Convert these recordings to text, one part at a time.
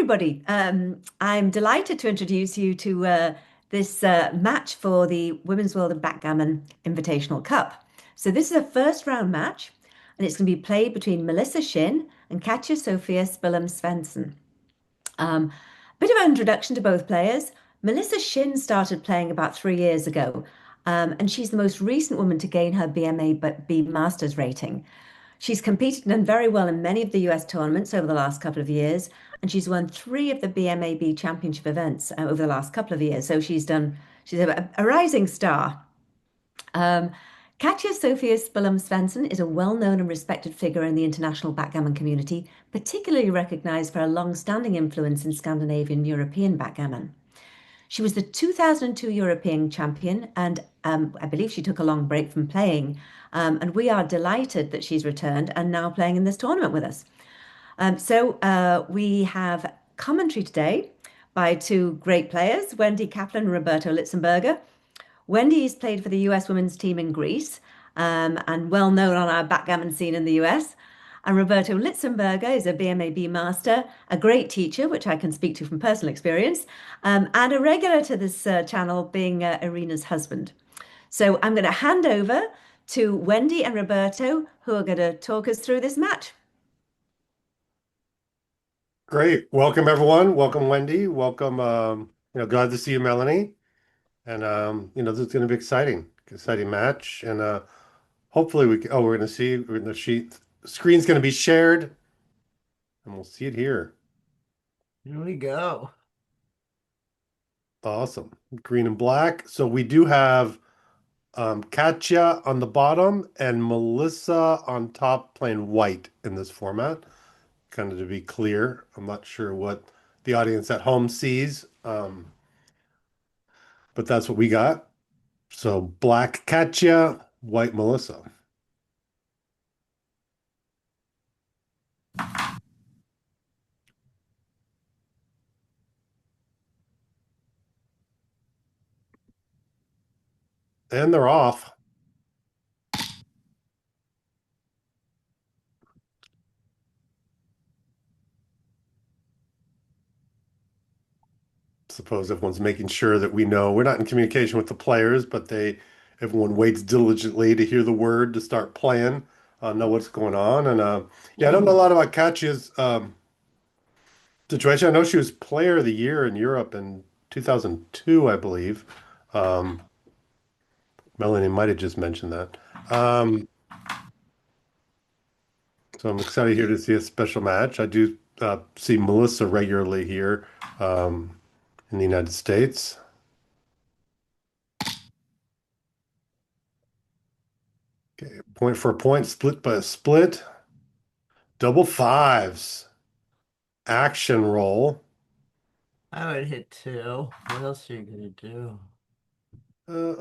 everybody. I'm delighted to introduce you to this match for the Women's World of Backgammon Invitational Cup. So this is a first round match, and it's going to be played between Melissa Shin and Katja Sophie Svendsen. Um, Bit of an introduction to both players. Melissa Shin started playing about 3 years ago, and she's the most recent woman to gain her BMA Masters rating. She's competed and done very well in many of the US tournaments over the last couple of years, and she's won three of the BMAB championship events over the last couple of years. So she's a rising star. Um, Katja Sophie Svendsen is a well-known and respected figure in the international backgammon community, particularly recognized for her long-standing influence in Scandinavian European backgammon. She was the 2002 European champion, and I believe she took a long break from playing. And we are delighted that she's returned and now playing in this tournament with us. We have commentary today by two great players, Wendy Kaplan and Roberto Litzenberger. Wendy's played for the US women's team in Greece, and well known on our backgammon scene in the US. And Roberto Litzenberger is a BMAB master, a great teacher, which I can speak to from personal experience, and a regular to this channel, being Irina's husband. So I'm going to hand over to Wendy and Roberto, who are going to talk us through this match. Great. Welcome, everyone. Welcome, Wendy. Welcome. Glad to see you, Melanie. And this is going to be exciting match. And hopefully we're going to see the screen's going to be shared, and we'll see it here. Here we go. Awesome. Green and black. So we do have Katja on the bottom and Melissa on top playing white in this format. Kind of to be clear, I'm not sure what the audience at home sees, but that's what we got. So black Katja, white Melissa. And they're off. Suppose everyone's making sure that we know we're not in communication with the players, but everyone waits diligently to hear the word to start playing, know what's going on. And I don't know a lot about Katja's situation. I know she was Player of the Year in Europe in 2002, I believe. Melanie might have just mentioned that. So I'm excited here to see a special match. I do see Melissa regularly here in the United States. Okay, point for a point, split by a split. Double fives. Action roll. I would hit two. What else are you gonna do?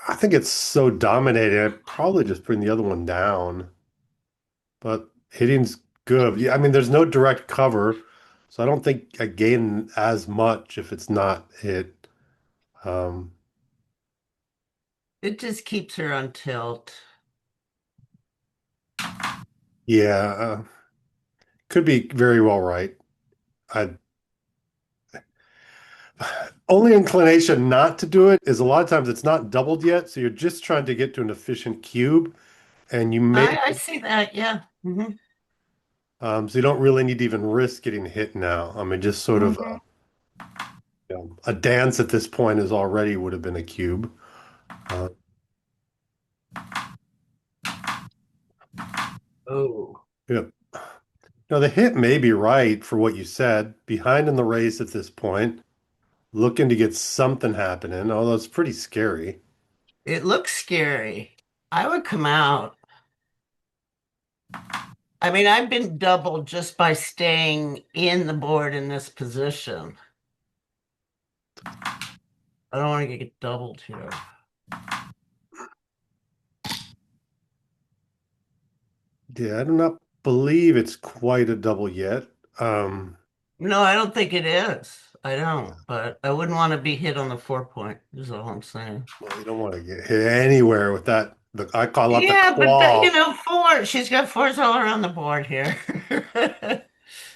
I think it's so dominating. I'd probably just bring the other one down. But hitting's good. Yeah, I mean, there's no direct cover, so I don't think I gain as much if it's not hit. It just keeps her on tilt. Yeah, could be very well right. I only inclination not to do it is a lot of times it's not doubled yet, so you're just trying to get to an efficient cube, and you may I see that, yeah. so you don't really need to even risk getting hit now. I mean, just sort of a dance at this point is already would have been a cube. Oh. Yeah. Now the hit may be right for what you said. Behind in the race at this point, looking to get something happening, although it's pretty scary. It looks scary. I would come out. I mean, I've been doubled just by staying in the board in this position. I don't want to get doubled here. Yeah, I do not believe it's quite a double yet. No, I don't think it is. I don't, but I wouldn't want to be hit on the 4 point, is all I'm saying. Well, you don't want to get hit anywhere with that. I call it the Yeah, but claw. four. She's got fours all around the board here.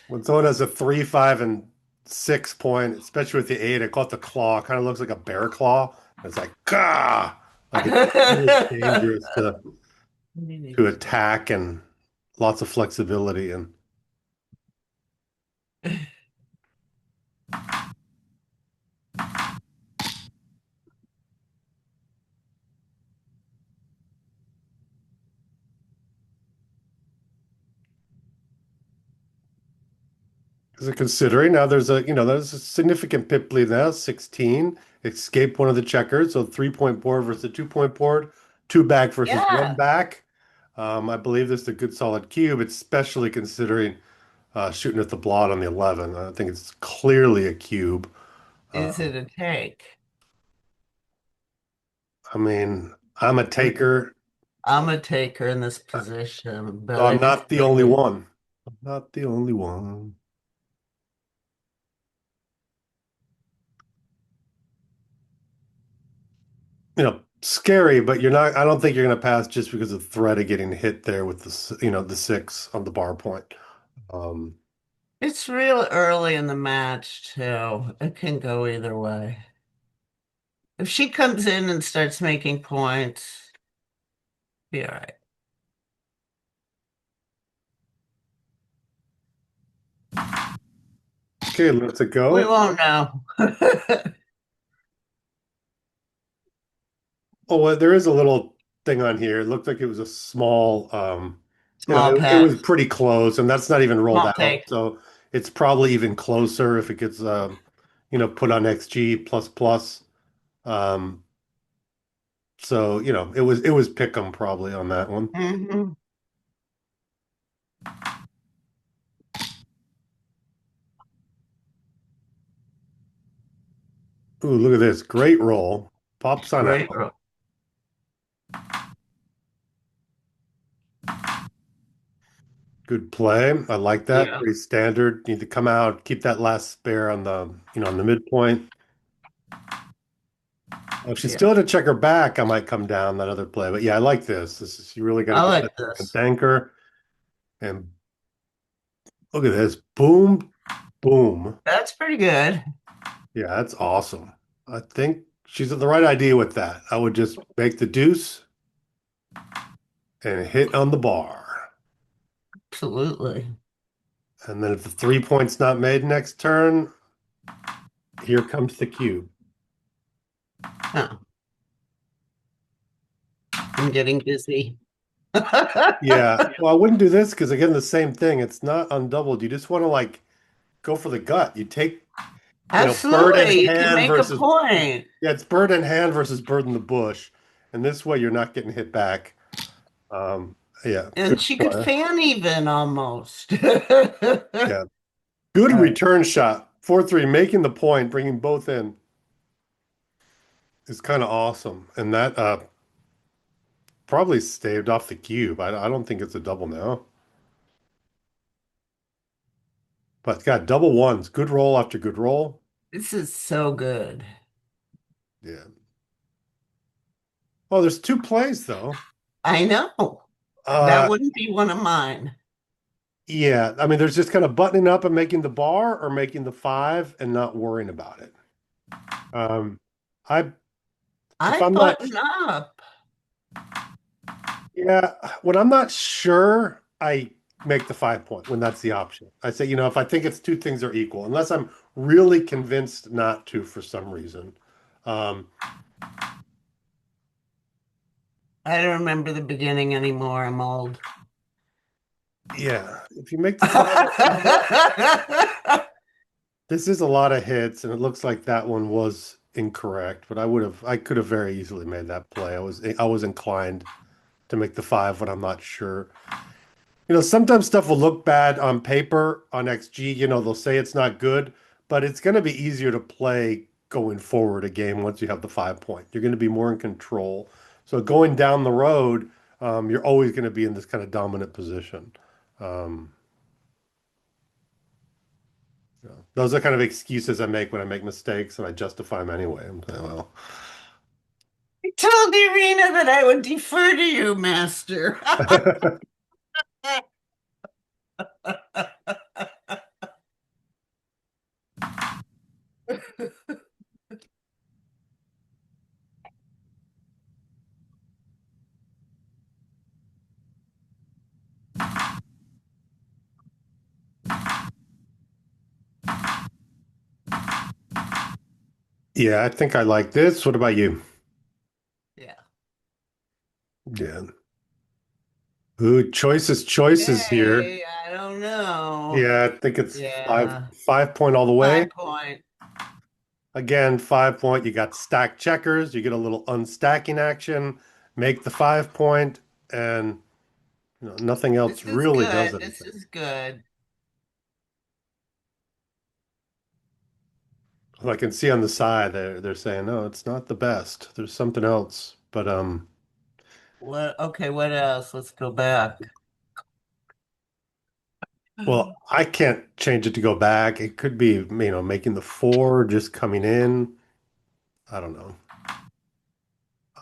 When someone has a 3, 5, and 6 point, especially with the 8, I call it the claw. Kind of looks like a bear claw. It's like, gah! Like it's really dangerous to attack and lots of flexibility. And because considering now there's a significant pip lead now, 16. Escape one of the checkers. So 3 point board versus a 2 point board, two back versus one Yeah. back. I believe this is a good solid cube, especially considering shooting at the blot on the 11. I think it's clearly a cube. Is Um, it a take? I mean, I'm a I'm taker, I'm a taker in this position, so but I I'm just not the only really one. I'm not the only one. Scary, but you're not, I don't think you're going to pass just because of the threat of getting hit there with the 6 on the bar point. Um, it's real early in the match too. It can go either way. If she comes in and starts making points, be all right. okay, let's it We go. won't know. Oh, well, there is a little thing on here. It looked like it was a small, Small it was pass, pretty close, and that's not even rolled small out. take. So it's probably even closer if it gets, put on XG plus plus. Um, so, it was pick 'em probably on that one. Hmm. Ooh, look at this. Great roll. Pops on Great out. roll. Good play. I like that. Yeah, Pretty standard. Need to come out, keep that last spare on the midpoint. If she's yeah. still to check her back, I might come down that other play. But yeah, I like this. You really got to I get that like second this. anchor. And look at this. Boom, boom. That's pretty good. Yeah, that's awesome. I think she's at the right idea with that. I would just make the deuce and hit on the bar. Absolutely. And then if the 3 point's not made next turn, here comes the cube. Oh, I'm getting busy. Yeah. Well, I wouldn't do this because again, the same thing. It's not undoubled. You just want to like go for the gut. You take, bird in Absolutely. You can hand make a versus point. yeah, it's bird in hand versus bird in the bush. And this way you're not getting hit back. Um, yeah, And good she could play. fan even almost. Yeah. Good All right. return shot. 4-3, making the point, bringing both in is kind of awesome. And that probably staved off the cube. I don't think it's a double now. But it's got double ones. Good roll after good roll. This is so good. Yeah. Oh, there's two plays though. I know. That Uh, wouldn't be one of mine. yeah. I mean, there's just kind of buttoning up and making the bar or making the 5 and not worrying about it. Um, I if I I'm not, button up. yeah, when I'm not sure, I make the 5 point when that's the option. I say, if I think it's two things are equal, unless I'm really convinced not to for some reason. Um, I don't remember the beginning anymore. I'm old. yeah, if you make the 5, this is a lot of hits, and it looks like that one was incorrect, but I could have very easily made that play. I was inclined to make the 5 when I'm not sure. Sometimes stuff will look bad on paper on XG. They'll say it's not good, but it's going to be easier to play going forward a game once you have the 5 point. You're going to be more in control. So going down the road, you're always going to be in this kind of dominant position. Um, those are kind of excuses I make when I make mistakes, and I justify them anyway. I'm saying, well, I told Irina that I would defer to you, master. Yeah, I think I like this. What about you? Yeah. Yeah. Ooh, choices here. Hey, I don't know. Yeah, I think it's Yeah. 5 point all the way. 5 point. Again, 5 point. You got stacked checkers. You get a little unstacking action. Make the 5 point, and nothing else This is really does good. This anything. is good. I can see on the side they're saying, no, it's not the best. There's something else. But What, okay, what else? Let's go back. well, I can't change it to go back. It could be, making the four, just coming in. I don't know.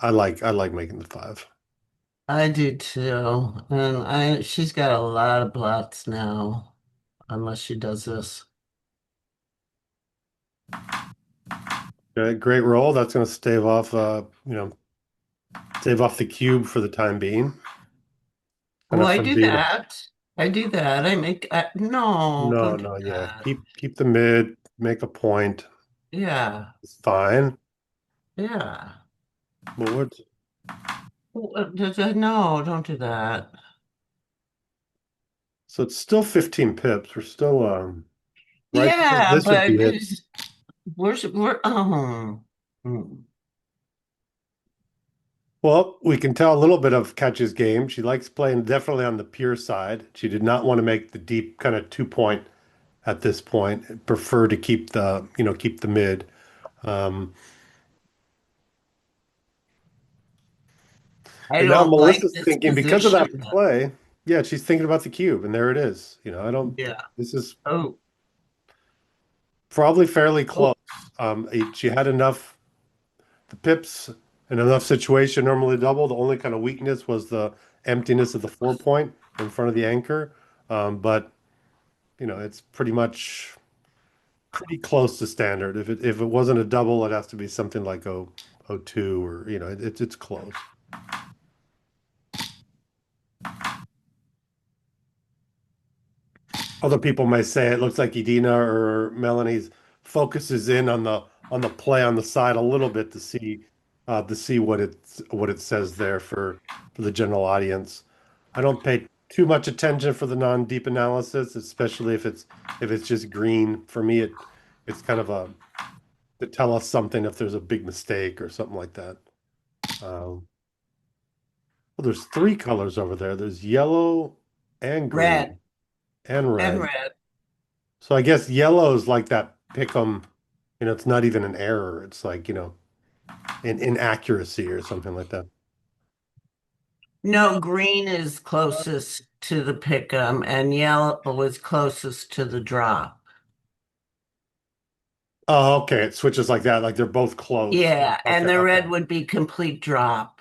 I like making the five. I do too. And she's got a lot of blots now, unless she does this. Okay, great roll. That's going to stave off the cube for the time being. Oh, Enough I from do being a that. I do that. No, no, don't do no, yeah. that. Keep the mid, make a point. Yeah, It's fine. yeah. But what? No, don't do that. So it's still 15 pips. We're still right. Yeah, This would but be it. we're hmm. Well, we can tell a little bit of Katja's game. She likes playing definitely on the pure side. She did not want to make the deep kind of 2 point at this point. Prefer to keep the mid. Um, I and now don't like Melissa's this thinking because of that position. play. Yeah, she's thinking about the cube, and there it is. I don't. Yeah. This is Oh, probably fairly oh, close. She had enough the pips in enough situation normally double. The only kind of weakness was the emptiness of the 4 point in front of the anchor. But it's pretty close to standard. If it wasn't a double, it has to be something like 02 or it's close. Other people might say it looks like Edina or Melanie's focuses in on the play on the side a little bit to see what it says there for the general audience. I don't pay too much attention for the non-deep analysis, especially if it's just green. For me, it's kind of a to tell us something if there's a big mistake or something like that. Well, there's three colors over there. There's yellow and red green and and red. red. So I guess yellow is like that pick 'em, it's not even an error. It's like, an inaccuracy or something like that. No, green is closest to the pick'em, and yellow is closest to the drop. Oh, okay. It switches like that. Like they're both close. Yeah, Okay, and the okay. red would be complete drop.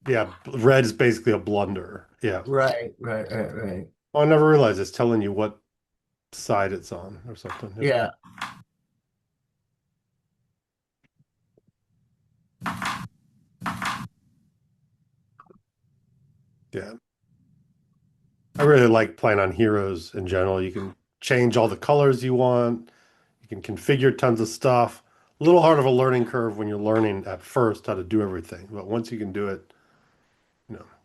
Yeah, red is basically a blunder. Yeah. Right, right, right, right. Oh, I never realized it's telling you what side it's on or something. Yeah. Yeah. Yeah. I really like playing on heroes in general. You can change all the colors you want. You can configure tons of stuff. A little hard of a learning curve when you're learning at first how to do everything, but once you can do it,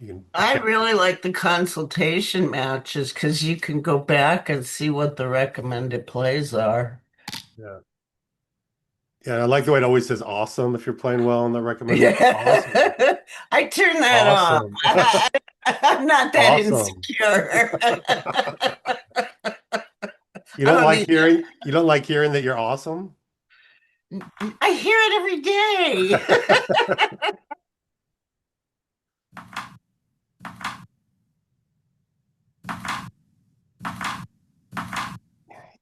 you I can. really like the consultation matches because you can go back and see what the recommended plays are. Yeah. Yeah, I like the way it always says awesome if you're playing well in the recommended. Awesome. Yeah. I turn that off. Awesome. I'm not that Awesome. insecure. You I don't don't like need hearing you don't like hearing that you're awesome? I hear it every day.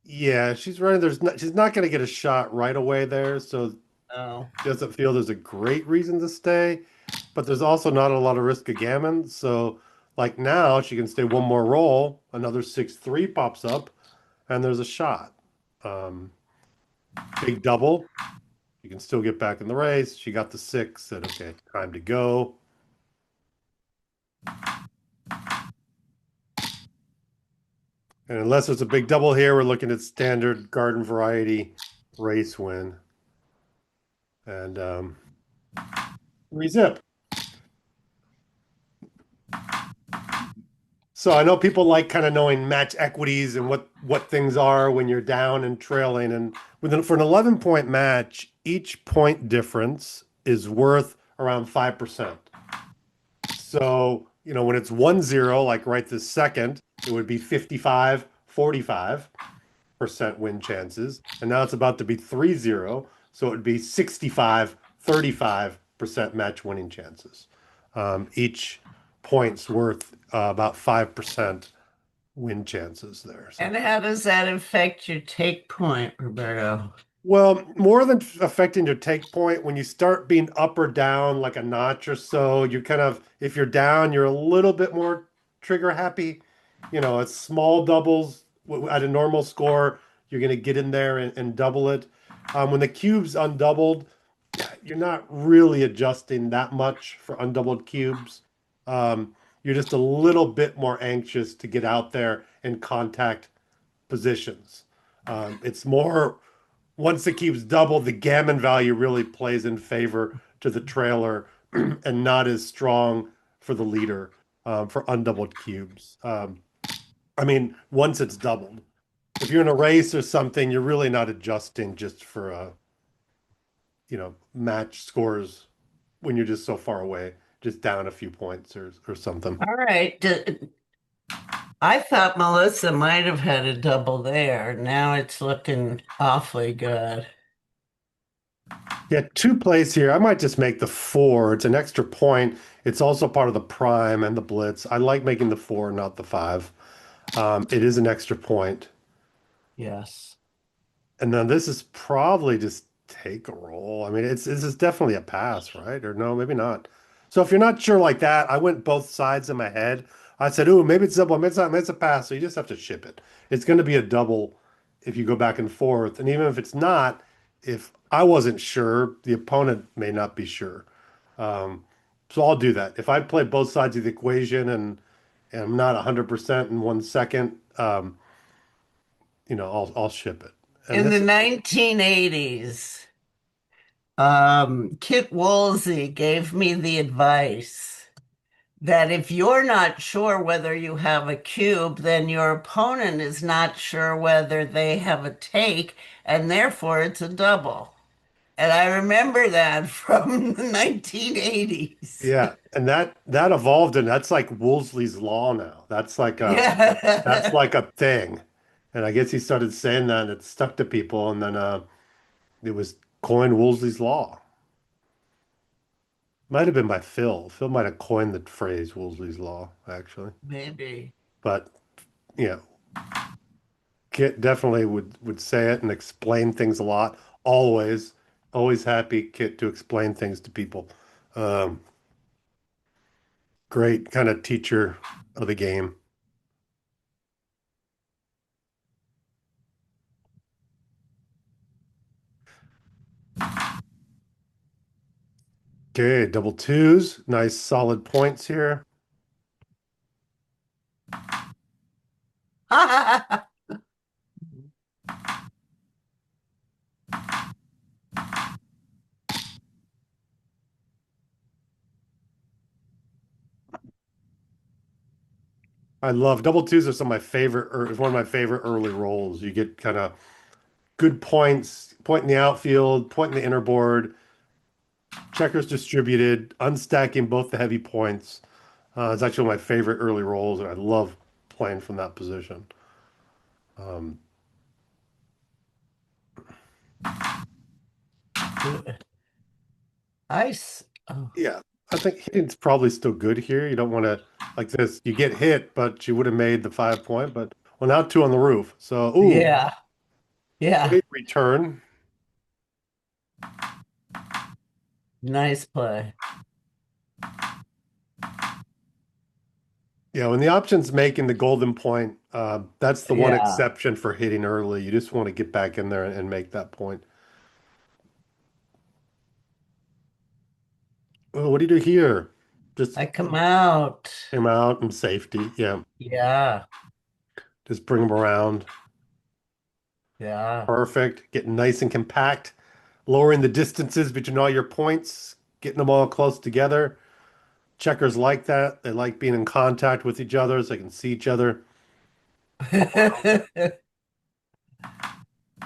Yeah, she's running. She's not going to get a shot right away there, so Oh, doesn't feel there's a great reason to stay, but there's also not a lot of risk of gammon. So, like now, she can stay one more roll, another 6-3 pops up, and there's a shot. Um, Big double. You can still get back in the race. She got the 6, said, okay, time to go. And unless it's a big double here, we're looking at standard garden variety race win. And rezip. So I know people like kind of knowing match equities and what things are when you're down and trailing. And for an 11-point match, each point difference is worth around 5%. So, when it's 1-0, like right this second, it would be 55-45% win chances. And now it's about to be 3-0. So it would be 65-35% match winning chances. Each point's worth about 5% win chances there. So, And how does that affect your take point, Roberto? well, more than affecting your take point, when you start being up or down like a notch or so, you kind of, if you're down, you're a little bit more trigger happy. It's small doubles at a normal score, you're going to get in there and double it. When the cube's undoubled, you're not really adjusting that much for undoubled cubes. You're just a little bit more anxious to get out there and contact positions. It's more once the cube's doubled, the gammon value really plays in favor to the trailer and not as strong for the leader for undoubled cubes. I mean, once it's doubled. If you're in a race or something, you're really not adjusting just for match scores when you're just so far away, just down a few points or something. All right. I thought Melissa might have had a double there. Now it's looking awfully good. Yeah, two plays here. I might just make the 4. It's an extra point. It's also part of the prime and the blitz. I like making the 4, not the 5. It is an extra point. Yes. And then this is probably just take a roll. I mean, this is definitely a pass, right? Or no, maybe not. So if you're not sure like that, I went both sides in my head. I said, "Ooh, maybe it's double, maybe it's not, maybe it's a pass." So you just have to ship it. It's going to be a double if you go back and forth. And even if it's not, if I wasn't sure, the opponent may not be sure. So I'll do that. If I play both sides of the equation and I'm not 100% in 1 second, I'll ship it. And In the this 1980s, Kit Woolsey gave me the advice that if you're not sure whether you have a cube, then your opponent is not sure whether they have a take, and therefore it's a double. And I remember that from the 1980s. Yeah, and that evolved and that's like Wolseley's law now. That's Yeah. like a thing. And I guess he started saying that and it stuck to people and then it was coined Wolseley's law. Might have been by Phil. Phil might have coined the phrase Wolseley's law, actually. Maybe. But yeah, Kit definitely would say it and explain things a lot. Always, always happy Kit to explain things to people. Um, Great kind of teacher of the game. Okay, double twos. Nice solid points here. I love double twos are some of my favorite, or it's one of my favorite early rolls. You get kind of good points, point in the outfield, point in the inner board, checkers distributed, unstacking both the heavy points. It's actually one of my favorite early rolls, and I love playing from that position. Um, Ice. Oh, yeah, I think hitting's probably still good here. You don't want to like this. You get hit, but you would have made the 5 point. But well, now 2 on the roof. So, ooh, yeah. Yeah. great return. Nice play. Yeah, when the option's making the golden point, that's the one Yeah, exception for hitting early. You just want to get back in there and make that point. Oh, what do you do here? Just I come out. came out in safety. Yeah, Yeah, just bring them around. yeah. Perfect. Getting nice and compact, lowering the distances between all your points, getting them all close together. Checkers like that. They like being in contact with each other so they can see each other.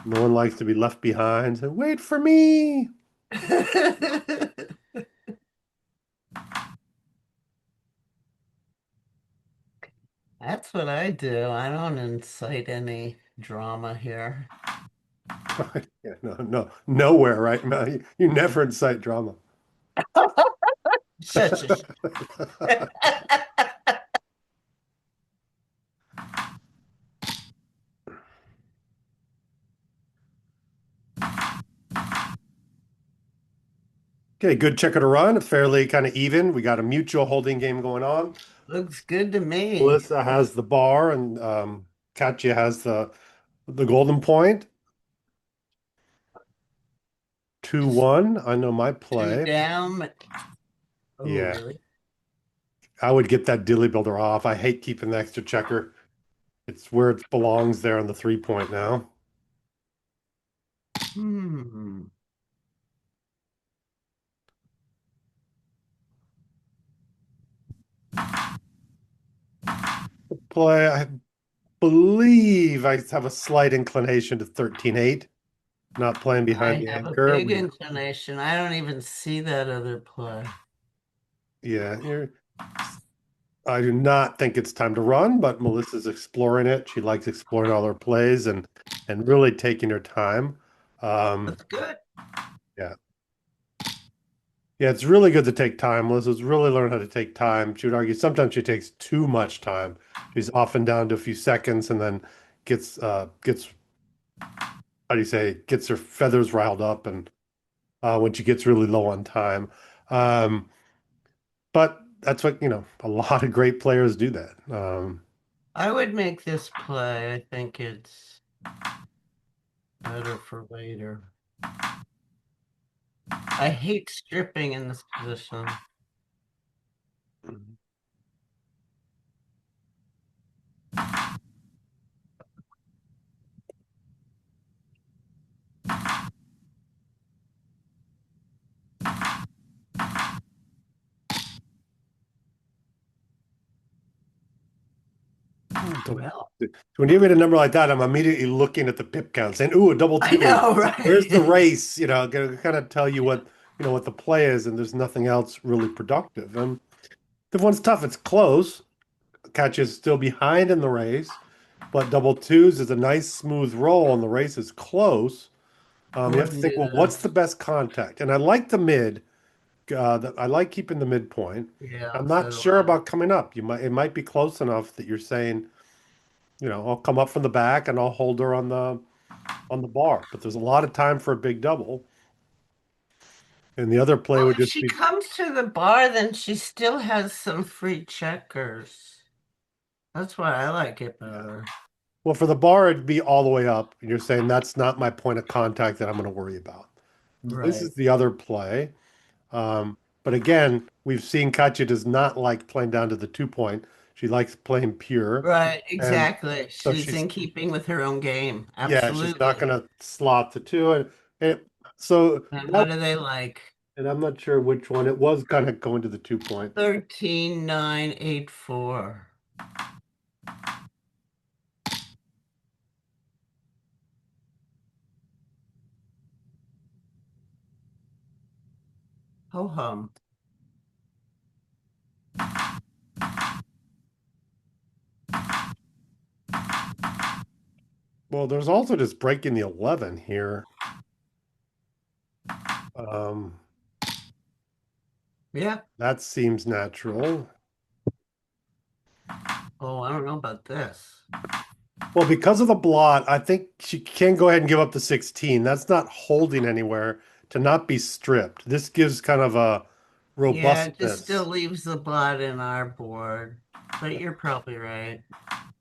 No one likes to be left behind. So, wait for me. That's what I do. I don't incite any drama here. Yeah, nowhere, right, Mel? You never incite drama. Shush, shush. Okay, good checker to run. Fairly kind of even. We got a mutual holding game going on. Looks good to me. Melissa has the bar, and Katja has the golden point. 2-1. I know my Two play. down. Oh, Yeah, really? I would get that dilly builder off. I hate keeping the extra checker. It's where it belongs there on the 3 point now. Hmm. Play, I believe I have a slight inclination to 13-8. Not playing behind I the have a anchor. big inclination. I don't even see that other play. Yeah, I do not think it's time to run, but Melissa's exploring it. She likes exploring all her plays and really taking her time. Um, That's good. yeah. Yeah, it's really good to take time. Melissa's really learned how to take time. She would argue sometimes she takes too much time. She's often down to a few seconds and then gets how do you say, gets her feathers riled up and when she gets really low on time. Um, but that's what, a lot of great players do that. I would make this play. I think it's better for later. I hate stripping in this position. Well, When you get a number like that, I'm immediately looking at the pip count, saying, "Ooh, a double I two. know, Where's the right? race?" Gonna kind of tell you what the play is, and there's nothing else really productive. And the one's tough. It's close. Catch is still behind in the race, but double twos is a nice smooth roll, and the race is close. You have to Wouldn't think, do well, what's the this. best contact? And I like the mid. I like keeping the midpoint. Yeah, I'm so not do sure I. about coming up. It might be close enough that you're saying, I'll come up from the back and I'll hold her on the bar. But there's a lot of time for a big double. And the other play Well, would if just she be, comes to the bar, then she still has some free checkers. That's why I like it yeah. better. Well, for the bar, it'd be all the way up. And you're saying that's not my point of contact that I'm going to worry about. This Right. is the other play. But again, we've seen Katja does not like playing down to the 2 point. She likes playing pure. Right, And exactly. so She's in keeping with her own game. yeah, she's not Absolutely. going to slot the two. And so And that, what do they like? and I'm not sure which one it was kind of going to the 2 point. 13,984. Ho hum. Well, there's also just breaking the 11 here. Um, Yeah. that seems natural. Oh, I don't know about this. Well, because of the blot, I think she can go ahead and give up the 16. That's not holding anywhere to not be stripped. This gives kind of a Yeah, it just still robustness. leaves the blood in our board. but you're probably right.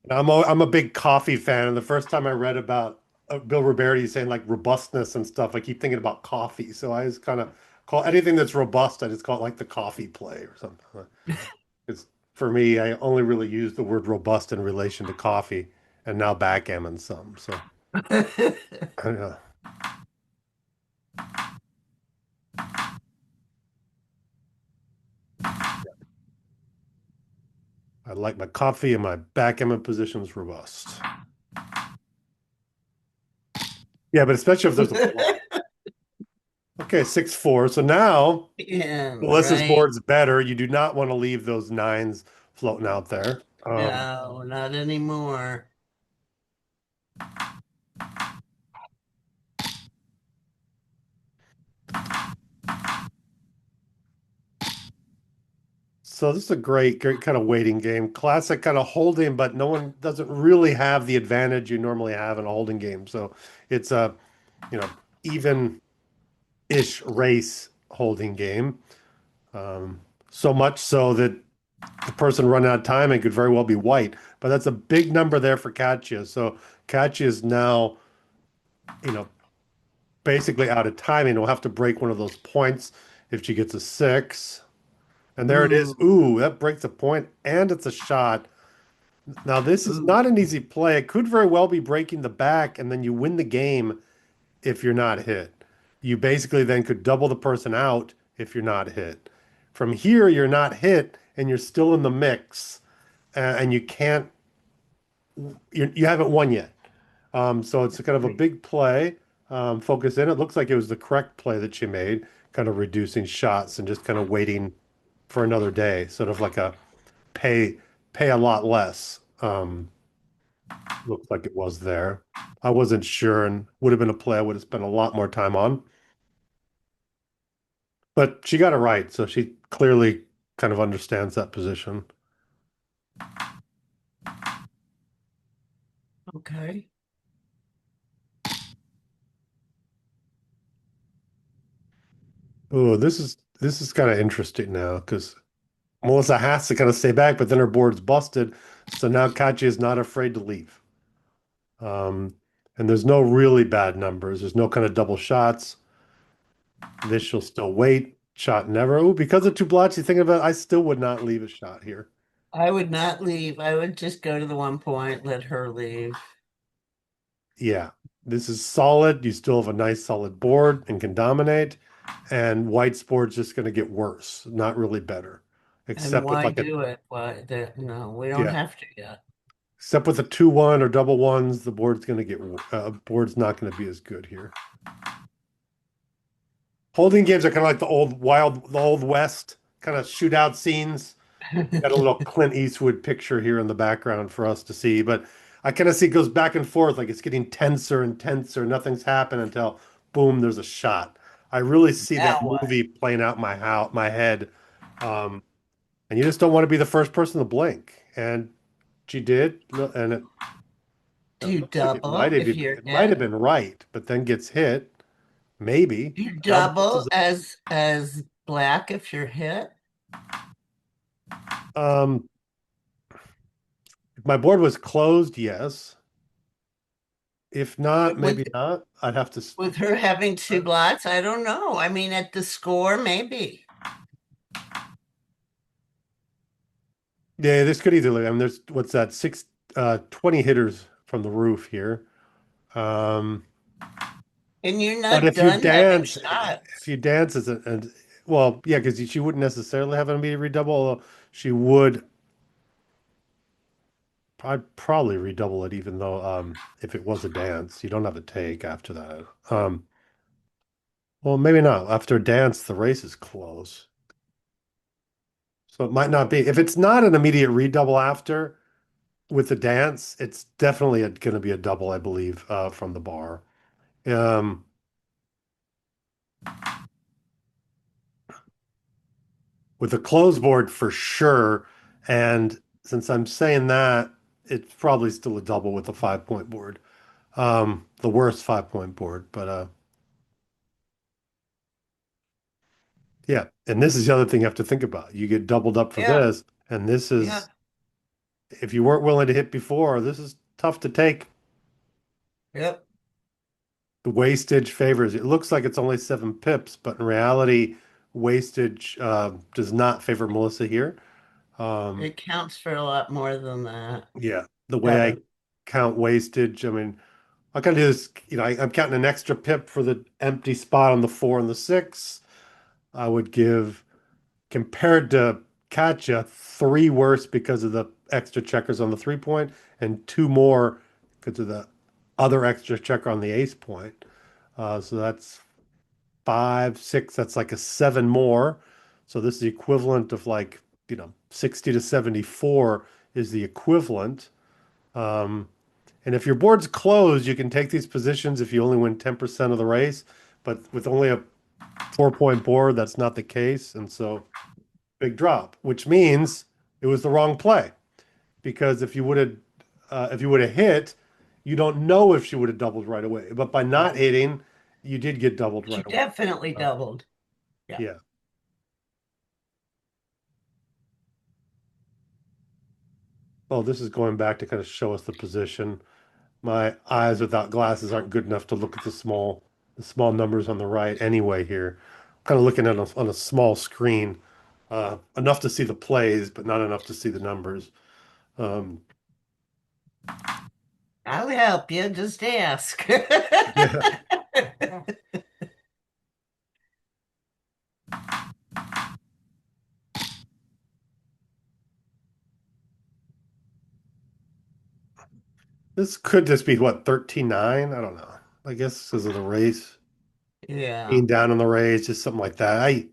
And I'm a big coffee fan, and the first time I read about Bill Roberti saying like robustness and stuff, I keep thinking about coffee. So I just kind of call anything that's robust, I just call it like the coffee play or something. It's for me, I only really use the word robust in relation to coffee, and now backgammon some. So uh, I like my coffee and my backgammon positions robust. Yeah, but especially if there's a bluff. Okay, 6-4. So now Yeah, Melissa's right. board's better. You do not want to leave those nines floating out there. No, not anymore. So this is a great kind of waiting game. Classic kind of holding, but no one doesn't really have the advantage you normally have in a holding game. So it's a, you know, even-ish race holding game. Um, so much so that the person running out of time, it could very well be white. But that's a big number there for Katja. So Katja is now, you know, basically out of timing. We'll have to break one of those points if she gets a six. And there it is. Ooh, Ooh, that breaks a point, and it's a shot. Now, this is ooh. not an easy play. It could very well be breaking the back, and then you win the game if you're not hit. You basically then could double the person out if you're not hit. From here, you're not hit, and you're still in the mix, and you can't, you haven't won yet. So it's kind of a big play. Focus in. It looks like it was the correct play that she made, kind of reducing shots and just kind of waiting for another day, sort of like a pay pay a lot less. Looks like it was there. I wasn't sure and would have been a play I would have spent a lot more time on. But she got it right, so she clearly kind of understands that position. Okay. Oh, this is kind of interesting now because Melissa has to kind of stay back, but then her board's busted. So now Katya is not afraid to leave. Um, and there's no really bad numbers. There's no kind of double shots. This she'll still wait. Shot never. Oh, because of two blots, you thinking about I still would not leave a shot here. I would not leave. I would just go to the 1 point, let her leave. Yeah, this is solid. You still have a nice solid board and can dominate. And white's board's just going to get worse, not really better. And Except with why like a do it? Why the, no, we don't yeah, have to yet. except with a 2-1 or double ones, the board's going to get board's not going to be as good here. Holding games are kind of like the old West kind of shootout scenes. Got a little Clint Eastwood picture here in the background for us to see, but I kind of see it goes back and forth, like it's getting tenser and tenser. Nothing's happened until boom, there's a shot. I really see that Now what? movie playing out in my head, and you just don't want to be the first person to blink. And she did, and Do it you looks like double if you're it might have hit? been right, but then gets hit. Maybe Do you now Melissa's double as black if you're hit? um. If my board was closed, yes. If not, maybe With not. I'd have to. with her having two blots? I don't know. I mean, at the score, maybe. Yeah, this could easily. I mean, there's what's that? 20 hitters from the roof here. Um, And you're but not done having shots. and well, yeah, because she wouldn't necessarily have an immediate redouble. Although she would, I'd probably redouble it, even though if it was a dance, you don't have a take after that. Well, maybe not. After a dance, the race is close, so it might not be. If it's not an immediate redouble after with the dance, it's definitely going to be a double, I believe, from the bar. Um, with a closed board for sure. And since I'm saying that, it's probably still a double with a 5 point board. The worst 5 point board, but yeah. And this is the other thing you have to think about. You get doubled up for Yeah, this, and this yeah. is if you weren't willing to hit before, this is tough to take. Yep. The wastage favors. It looks like it's only 7 pips, but in reality, wastage does not favor Melissa here. Um, It counts for a lot more than that. yeah, the way I Seven. count wastage, I mean, I can do this, I'm counting an extra pip for the empty spot on the 4 and the 6. I would give, compared to Katja, 3 worse because of the extra checkers on the 3 point, and 2 more because of the other extra checker on the ace point. So that's 5, 6, that's like a 7 more. So this is the equivalent of like, 60 to 74 is the equivalent. Um, and if your board's closed, you can take these positions if you only win 10% of the race. But with only a 4 point board, that's not the case. And so big drop, which means it was the wrong play. Because if you would have hit, you don't know if she would have doubled right away. But by not Right. hitting, you did get doubled She right away. definitely doubled. Yeah. Yeah. Oh, this is going back to kind of show us the position. My eyes without glasses aren't good enough to look at the small numbers on the right anyway here. I'm kind of looking at on a small screen, enough to see the plays, but not enough to see the numbers. Um, I'll help you. Just ask. yeah, this could just be what, 13-9? I don't know. I guess because of the race, Yeah. being down on the race, just something like that.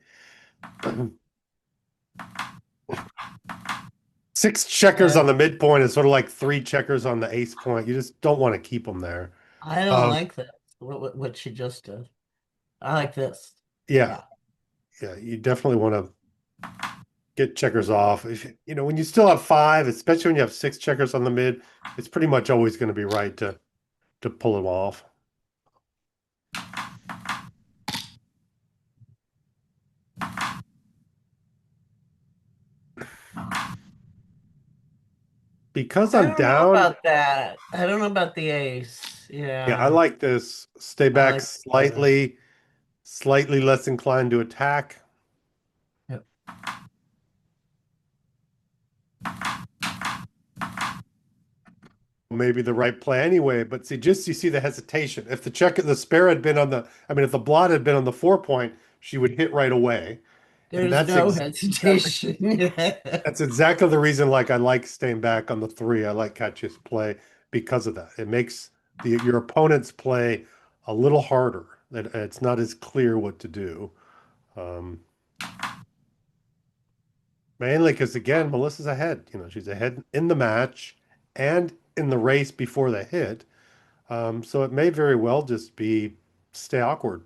Six checkers Uh, on the midpoint is sort of like 3 checkers on the ace point. You just don't want to keep them there. I don't Um, like that. What she just did. I like this. yeah, Yeah. yeah, you definitely want to get checkers off. When you still have 5, especially when you have 6 checkers on the mid, it's pretty much always going to be right to pull them off. Because I I'm don't know down, about that. I don't know about the ace. yeah, I Yeah. like this. Stay I back like it better. slightly less inclined to attack. Yep. Maybe the right play anyway, but see, just you see the hesitation. If the spare had been if the blot had been on the 4 point, she would hit right away. And There's no hesitation. that's exactly the reason like I like staying back on the 3. I like Katya's play because of that. It makes your opponent's play a little harder. It's not as clear what to do. Um, Mainly because again, Melissa's ahead. She's ahead in the match and in the race before the hit. So it may very well just be stay awkward,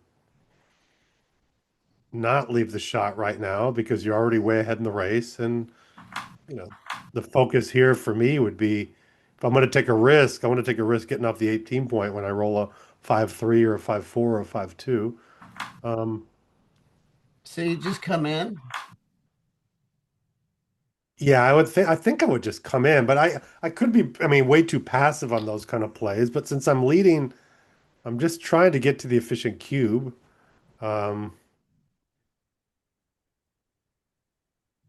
not leave the shot right now because you're already way ahead in the race. And you know, the focus here for me would be if I'm going to take a risk, I want to take a risk getting off the 18 point when I roll a 5-3 or a 5-4 or a 5-2. Um, So you just come in? yeah, I think I would just come in, but I could be, I mean, way too passive on those kind of plays. But since I'm leading, I'm just trying to get to the efficient cube. Um,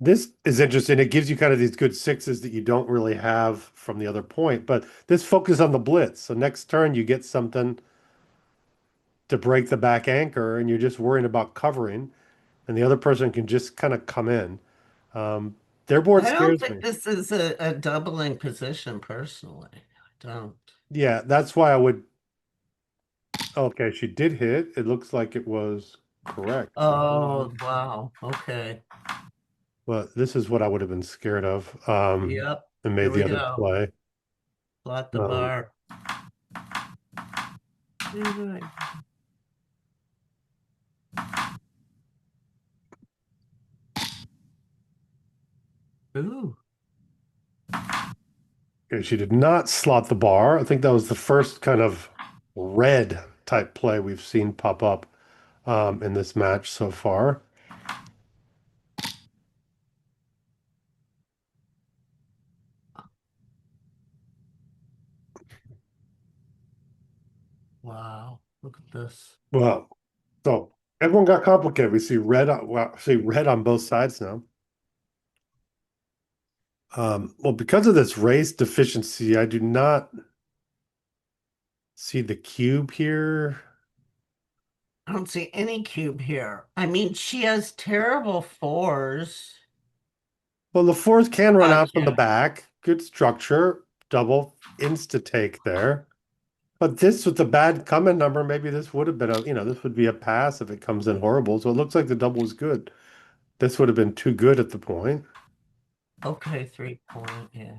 This is interesting. It gives you kind of these good 6s that you don't really have from the other point, but this focus on the blitz. So next turn you get something to break the back anchor, and you're just worrying about covering, and the other person can just kind of come in. Um, their board I don't scares think me. this is a doubling position personally. I don't. Yeah, that's why I would. Okay, she did hit. It looks like it was correct. So, Oh, wow. Okay. but this is what I would have been scared of, Yep. and Here made the we other go. play. Plot the Um, bar. What are you doing? Ooh. Okay, she did not slot the bar. I think that was the first kind of red type play we've seen pop up in this match so far. Wow. Look at this. Well, so everyone got complicated. We see red on, well, see red on both sides now. Well, because of this race deficiency, I do not see the cube here. I don't see any cube here. I mean, she has terrible fours. Well, the fours can run out from the Gotcha. back. Good structure. Double insta take there. But this with the bad come in number, maybe this would have been this would be a pass if it comes in horrible. So it looks like the double was good. This would have been too good at the point. Okay, 3 point. Yeah.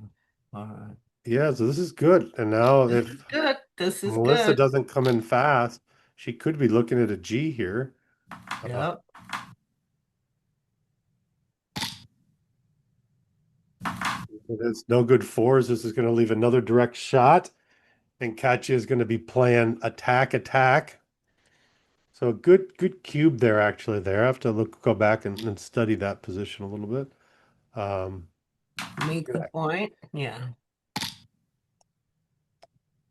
All right. Yeah, so this is good. And now This is if good. This is Melissa good. doesn't come in fast, she could be looking at a G here. Uh, Yep. it's no good fours. This is going to leave another direct shot. And Katja is going to be playing attack, attack. So a good cube there, actually, there. I have to go back and study that position a little bit. Make the point. Yeah.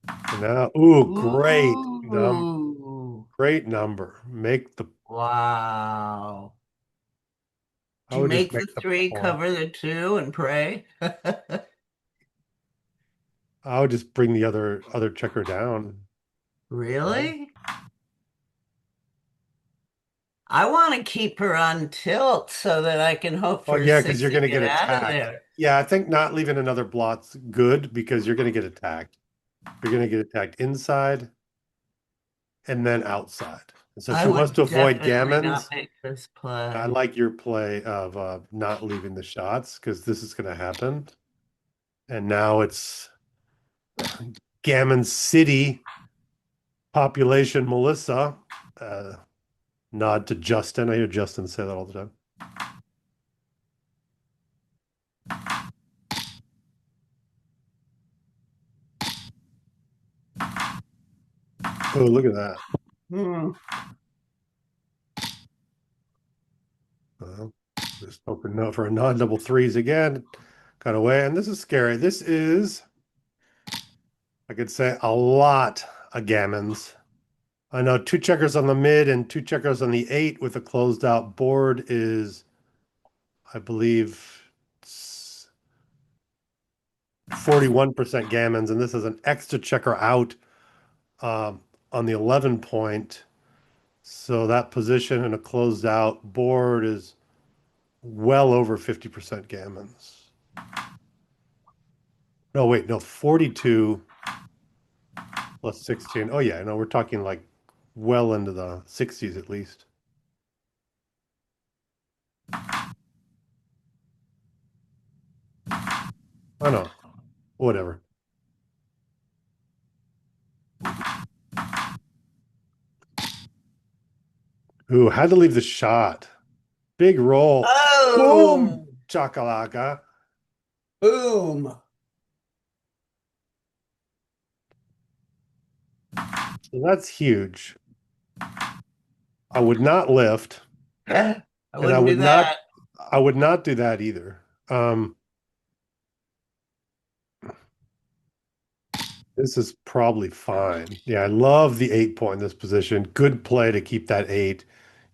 And now, ooh, Ooh. great number. Wow. I Do you would just make make the the three, point. cover the two, and pray? I would just bring the other checker down. Yeah. Really? I want to keep her on tilt so that I can hope Oh for a yeah, because six you're and going to get get out of attacked. there. Yeah, I think not leaving another blot's good because you're going to get attacked. You're going to get attacked inside and then outside. And so I she wants to would avoid definitely not gammons. make this I play. like your play of not leaving the shots because this is going to happen. And now it's Gammon City population Melissa. Uh, Nod to Justin. I hear Justin say that all the time. Oh, look at that. Hmm. Uh, just hoping no for a non-double threes again. Got away. And this is scary. This is, I could say, a lot of gammons. I know two checkers on the mid and two checkers on the eight with a closed out board is, I believe, 41% gammons. And this is an extra checker out on the 11 point. So that position in a closed out board is well over 50% gammons. No, wait, no, 42 plus 16. Oh, yeah, no, we're talking like well into the 60s at least. Oh, no, whatever. Ooh, had to leave the shot. Big roll. Boom! Oh, Chakalaka. boom. So that's huge. I would not lift, I and wouldn't do that. I would not do that either. Um, This is probably fine. Yeah, I love the 8 point in this position. Good play to keep that eight.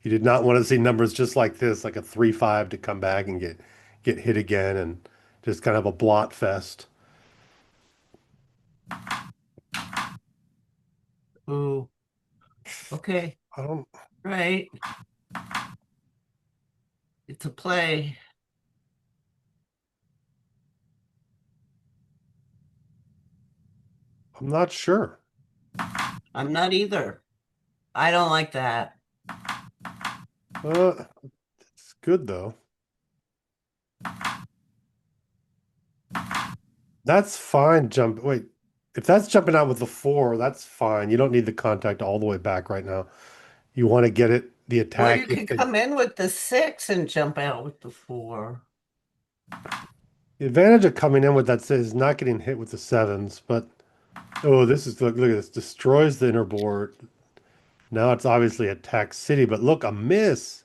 You did not want to see numbers just like this, like a 3-5 to come back and get hit again and just kind of a blot fest. Ooh, okay, I don't, right. It's a play. I'm not sure. I'm not either. I don't like that. It's good though. That's fine. Wait, if that's jumping out with the four, that's fine. You don't need the contact all the way back right now. You want to get it, the Well, attack. you could come in with the six and jump out with the four. The advantage of coming in with that is not getting hit with the sevens, but oh, look at this. Destroys the inner board. Now it's obviously attack city, but look, a miss.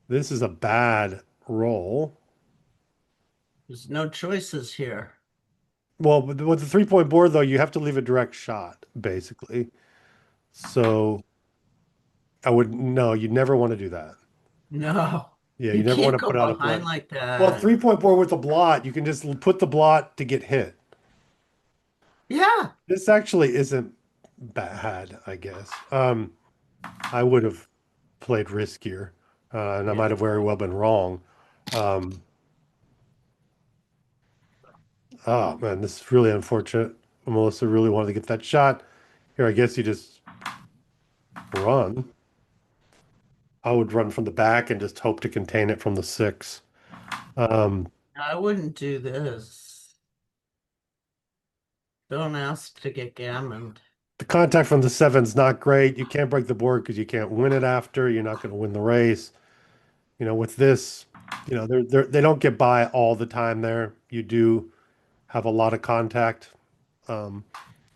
This is a bad roll. There's no choices here. Well, with the 3-point board though, you have to leave a direct shot, basically. So I would no, you never want to do that. No, Yeah, you you never want can't to go put out a behind blank. like Well, that. 3-point board with a blot, you can just put the blot to get hit. Yeah, This actually isn't bad, I guess. I would have played riskier, and I might yeah. have very well been wrong. Um, oh man, this is really unfortunate. Melissa really wanted to get that shot. Here, I guess you just run. I would run from the back and just hope to contain it from the 6. Um, I wouldn't do this. Don't ask to get gammoned. the contact from the 7's not great. You can't break the board because you can't win it after. You're not going to win the race. With this, they don't get by all the time there. You do have a lot of contact. Um,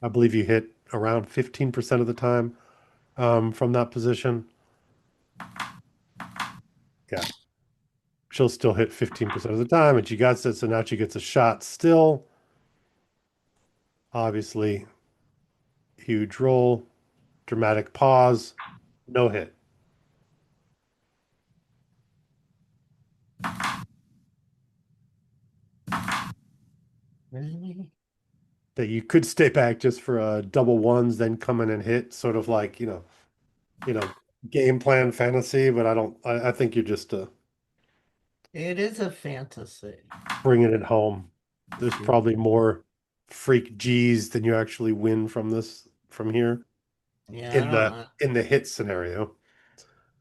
I believe you hit around 15% of the time from that position. Yeah, she'll still hit 15% of the time, and she got it, so now she gets a shot still. Obviously, huge roll, dramatic pause, no hit. Really? That you could stay back just for double ones, then come in and hit, sort of like, you know, game plan fantasy, but I don't, I think you're just It is a fantasy. bringing it home. There's probably more freak G's than you actually win from here Yeah, I in don't the know. in the hit scenario.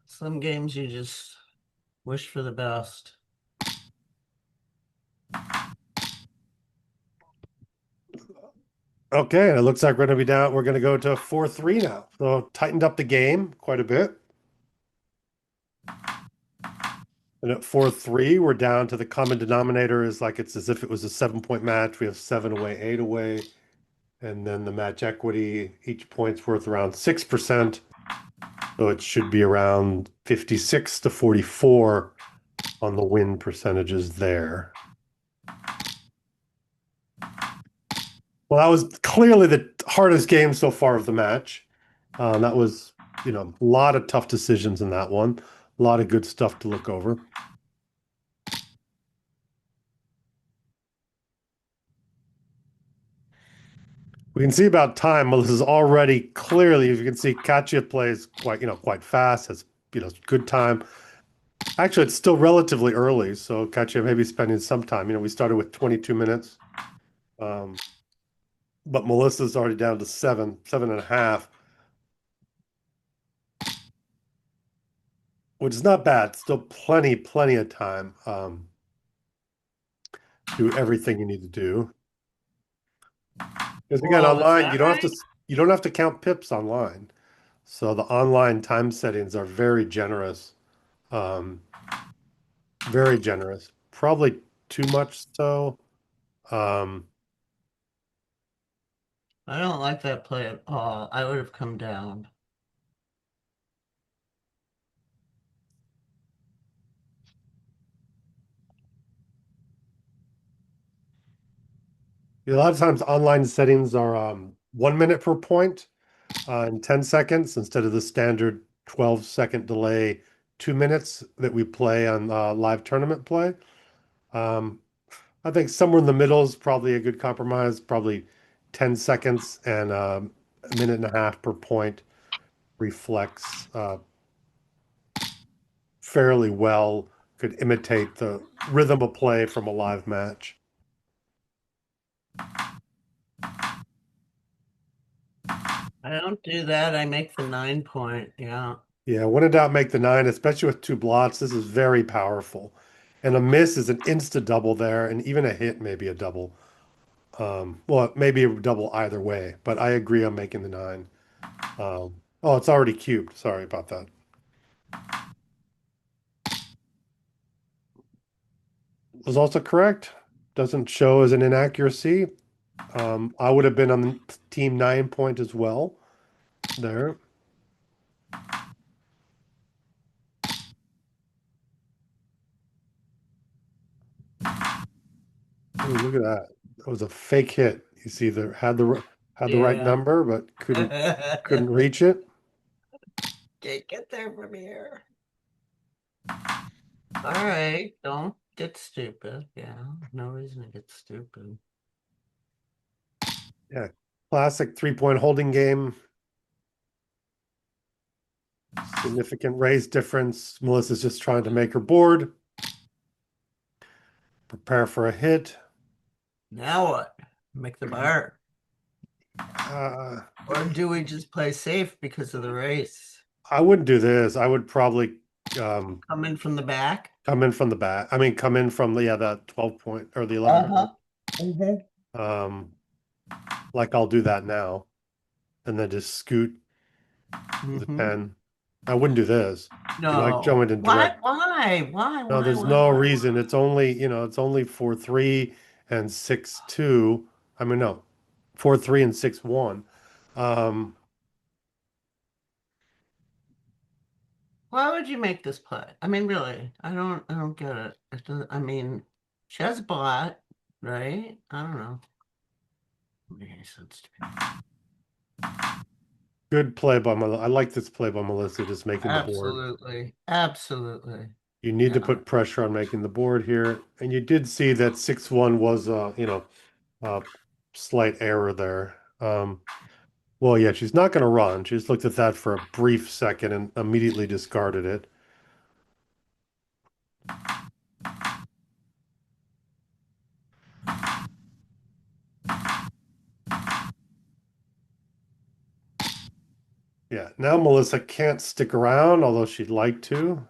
Some games you just wish for the best. Okay, and it looks like we're gonna be down. We're gonna go to 4-3 now. So tightened up the game quite a bit. And at 4-3, we're down to the common denominator is like it's as if it was a 7-point match. We have 7 away, 8 away. And then the match equity, each point's worth around 6%. So it should be around 56 to 44 on the win percentages there. Well, that was clearly the hardest game so far of the match. That was, a lot of tough decisions in that one. A lot of good stuff to look over. We can see about time. Well, this is already clearly, if you can see, Katja plays quite fast, has, good time. Actually, it's still relatively early, so Katja may be spending some time. We started with 22 minutes, um, but Melissa's already down to 7.5, which is not bad. Still plenty of time. Do everything you need to do. Because again, Whoa, is online, that right? you don't have to count pips online. So the online time settings are very generous. Um, very generous. Probably too much so. Um, I don't like that play at all. I would have come down. a lot of times online settings are 1 minute per point and 10 seconds instead of the standard 12-second delay, 2 minutes that we play on live tournament play. Um, I think somewhere in the middle is probably a good compromise, probably 10 seconds and a minute and a half per point reflects fairly well, could imitate the rhythm of play from a live match. I don't do that. I make the 9 point. Yeah. Yeah, when in doubt, make the 9, especially with 2 blots. This is very powerful. And a miss is an insta double there, and even a hit may be a double. Well, maybe a double either way, but I agree on making the 9. Oh, it's already cubed. Sorry about that. Was also correct. Doesn't show as an inaccuracy. I would have been on the team 9 point as well there. Ooh, look at that. It was a fake hit. You see, had the right Yeah. number, but couldn't Can't reach it. get there from here. All right, don't get stupid. Yeah, no reason to get stupid. Yeah, classic 3-point holding game. Significant raise difference. Melissa's just trying to make her board, prepare for a hit. Now what? Make the bar. Uh, Or do we just play safe because of the race? I wouldn't do this. I would probably um, Come in from the back? come in from the back. I mean, come in from the that 12 point or the 11 point. Uh-huh. Hmm. Um, like I'll do that now, and then just scoot the Hmm. 10. I wouldn't do this. Like No. going in Why? direct. Why? Why? No, Why? there's Why? no Why? reason. It's only 4-3 and 6-2. I mean, no, 4-3 and 6-1. Um, Why would you make this play? I mean, really, I don't get it. It doesn't, I mean, she has bought, right? I don't know. Make any sense to me. Good play by Melissa. I like this play by Melissa, just making the board. Absolutely. Absolutely. You need to Yeah. put pressure on making the board here. And you did see that 6-1 was a slight error there. Well, yeah, she's not going to run. She just looked at that for a brief second and immediately discarded it. Yeah, now Melissa can't stick around, although she'd like to.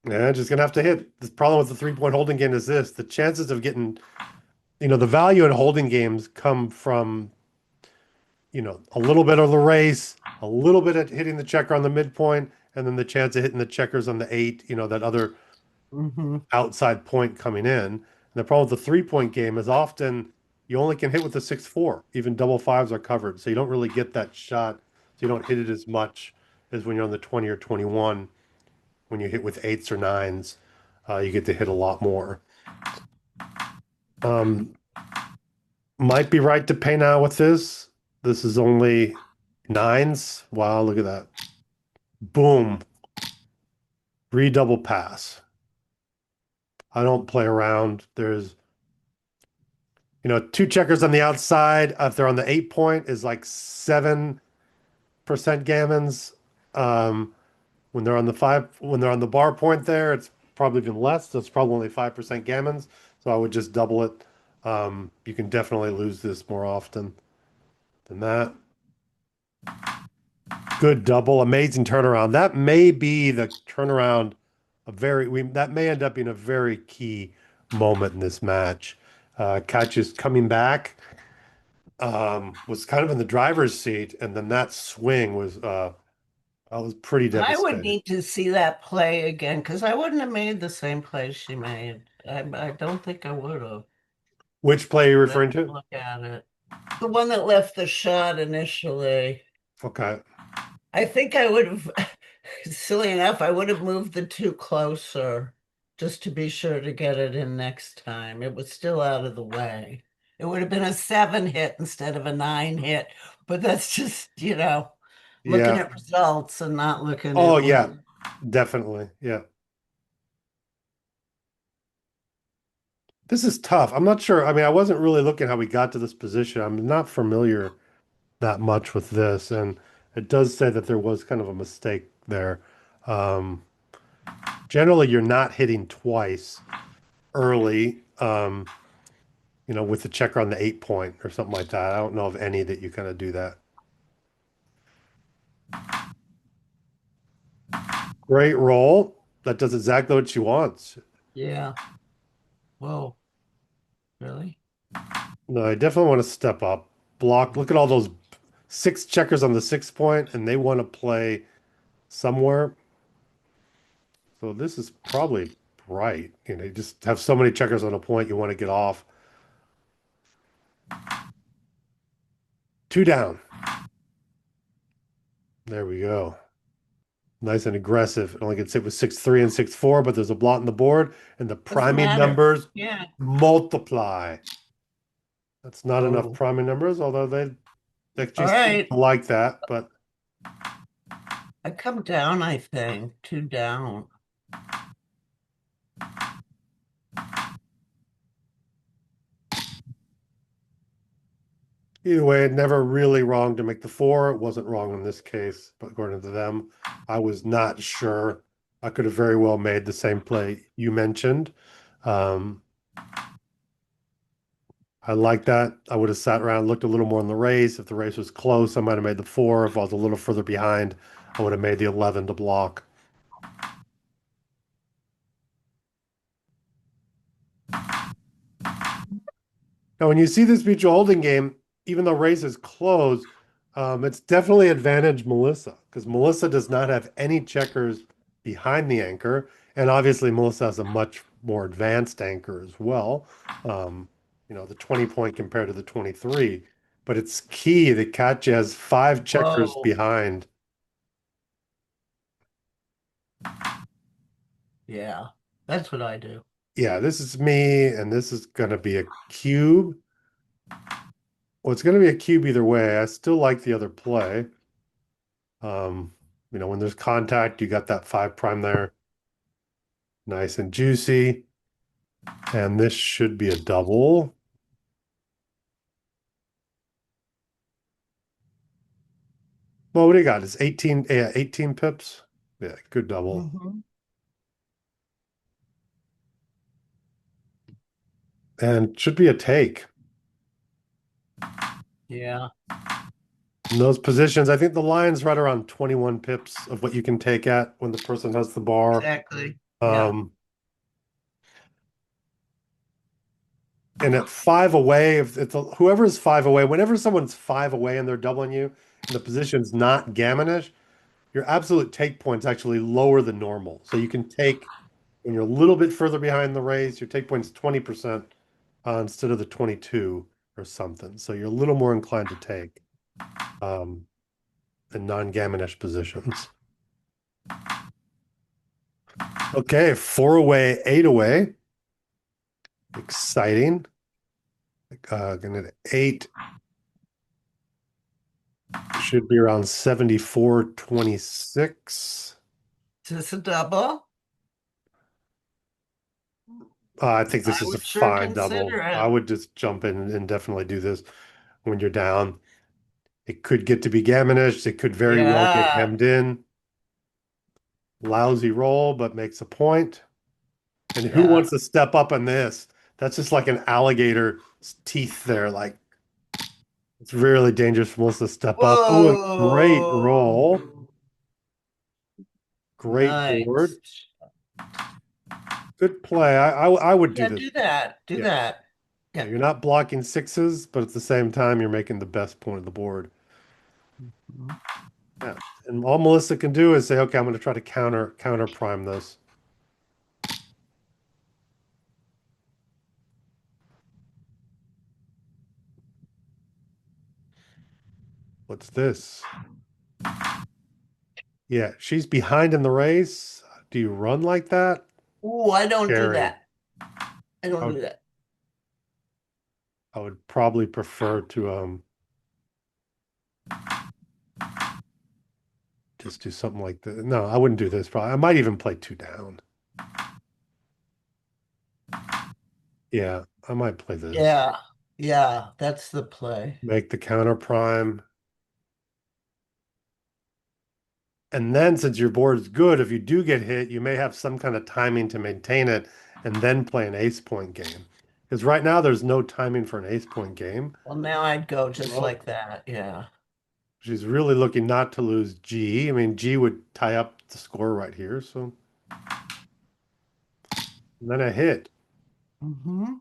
Yeah, she's gonna have to hit. The problem with the 3-point holding game is this: the chances of getting, the value in holding games come from, a little bit of the race, a little bit of hitting the checker on the midpoint, and then the chance of hitting the checkers on the 8, that other Hmm. outside point coming in. And the problem with the 3-point game is often you only can hit with the 6-4. Even double fives are covered. So you don't really get that shot. So you don't hit it as much as when you're on the 20 or 21. When you hit with eights or nines, you get to hit a lot more. Um, might be right to pay now with this. This is only nines. Wow, look at that. Boom. Redouble pass. I don't play around. There's, two checkers on the outside. If they're on the 8-point, is like 7% gammons. When they're on the bar point there, it's probably even less. So it's probably only 5% gammons. So I would just double it. You can definitely lose this more often than that. Good double, amazing turnaround. That may be the turnaround. That may end up being a very key moment in this match. Katja's coming back, was kind of in the driver's seat, and then that swing was pretty I would devastating. need to see that play again because I wouldn't have made the same play she made. I don't think I would have. Which play are you Let's referring to? look at it. The one that left the shot initially. Okay. I think I would have, silly enough, I would have moved the two closer just to be sure to get it in next time. It was still out of the way. It would have been a 7 hit instead of a 9 hit, but that's just, looking Yeah. at results and not looking Oh, at yeah. winning. Definitely. Yeah. This is tough. I'm not sure. I mean, I wasn't really looking how we got to this position. I'm not familiar that much with this, and it does say that there was kind of a mistake there. Um, Generally, you're not hitting twice early, with the checker on the 8-point or something like that. I don't know of any that you kind of do that. Great roll. That does exactly what she wants. Yeah. Whoa, really? No, I definitely want to step up. Block. Look at all those 6 checkers on the 6-point, and they want to play somewhere. So this is probably right. You just have so many checkers on a point you want to get off. 2 down. There we go. Nice and aggressive. It only gets hit with 6-3 and 6-4, but there's a blot on the board, and the Doesn't priming matter. numbers Yeah. multiply. That's not enough Oh, priming numbers, although they all just seem right. to like that. But I come down, I think, two down. either way, never really wrong to make the four. It wasn't wrong in this case, but according to them, I was not sure. I could have very well made the same play you mentioned. Um, I like that. I would have sat around, looked a little more in the race. If the race was close, I might have made the four. If I was a little further behind, I would have made the 11 to block. Now, when you see this mutual holding game, even though race is closed, it's definitely advantage Melissa because Melissa does not have any checkers behind the anchor. And obviously, Melissa has a much more advanced anchor as well. The 20 point compared to the 23. But it's key that Katja has five checkers Whoa. behind. Yeah, that's what I do. Yeah, this is me, and this is going to be a cube. Well, it's going to be a cube either way. I still like the other play. Um, when there's contact, you got that five prime there. Nice and juicy. And this should be a double. Well, what do you got? It's 18, yeah, 18 pips. Yeah, good double. Hmm. And should be a take. Yeah, In those positions, I think the line's right around 21 pips of what you can take at when the person has the bar. exactly. Yeah. Um, and at five away, if it's whoever is five away, whenever someone's five away and they're doubling you, and the position's not gammonish, your absolute take point's actually lower than normal. So you can take when you're a little bit further behind the race, your take point's 20% instead of the 22 or something. So you're a little more inclined to take um, in non-gammonish positions. Okay, four away, eight away. Exciting. Gonna eight should be around 74-26. Is this a double? I think I this is a would sure fine double. consider I it. would just jump in and definitely do this when you're down. It could get to be gammonish. It could very well get Yeah. hemmed in. Lousy roll, but makes a point. And who Yeah. wants to step up on this? That's just like an alligator's teeth there. Like it's really dangerous for Melissa to step up. Oh, a great roll. Whoa. Great board. Nice. Good play. I would do Yeah, this. do that. Do Yeah. that. Yeah, Yeah. you're not blocking sixes, but at the same time, you're making the best point of the board. Mhm. Yeah. And all Melissa can do is say, okay, I'm going to try to counter prime this. What's this? Yeah, she's behind in the race. Do you run like that? Ooh, I don't do Scary. that. I don't I do would, that. I would probably prefer to just do something like that. No, I wouldn't do this. Probably. I might even play two down. Yeah, I might play this. Yeah. Yeah, that's the play. Make the counter prime. And then since your board is good, if you do get hit, you may have some kind of timing to maintain it and then play an ace point game. Because right now there's no timing for an ace point game. Well, now I'd go just Well, like that. Yeah. she's really looking not to lose G. I mean, G would tie up the score right here. So and then a hit. Hmm.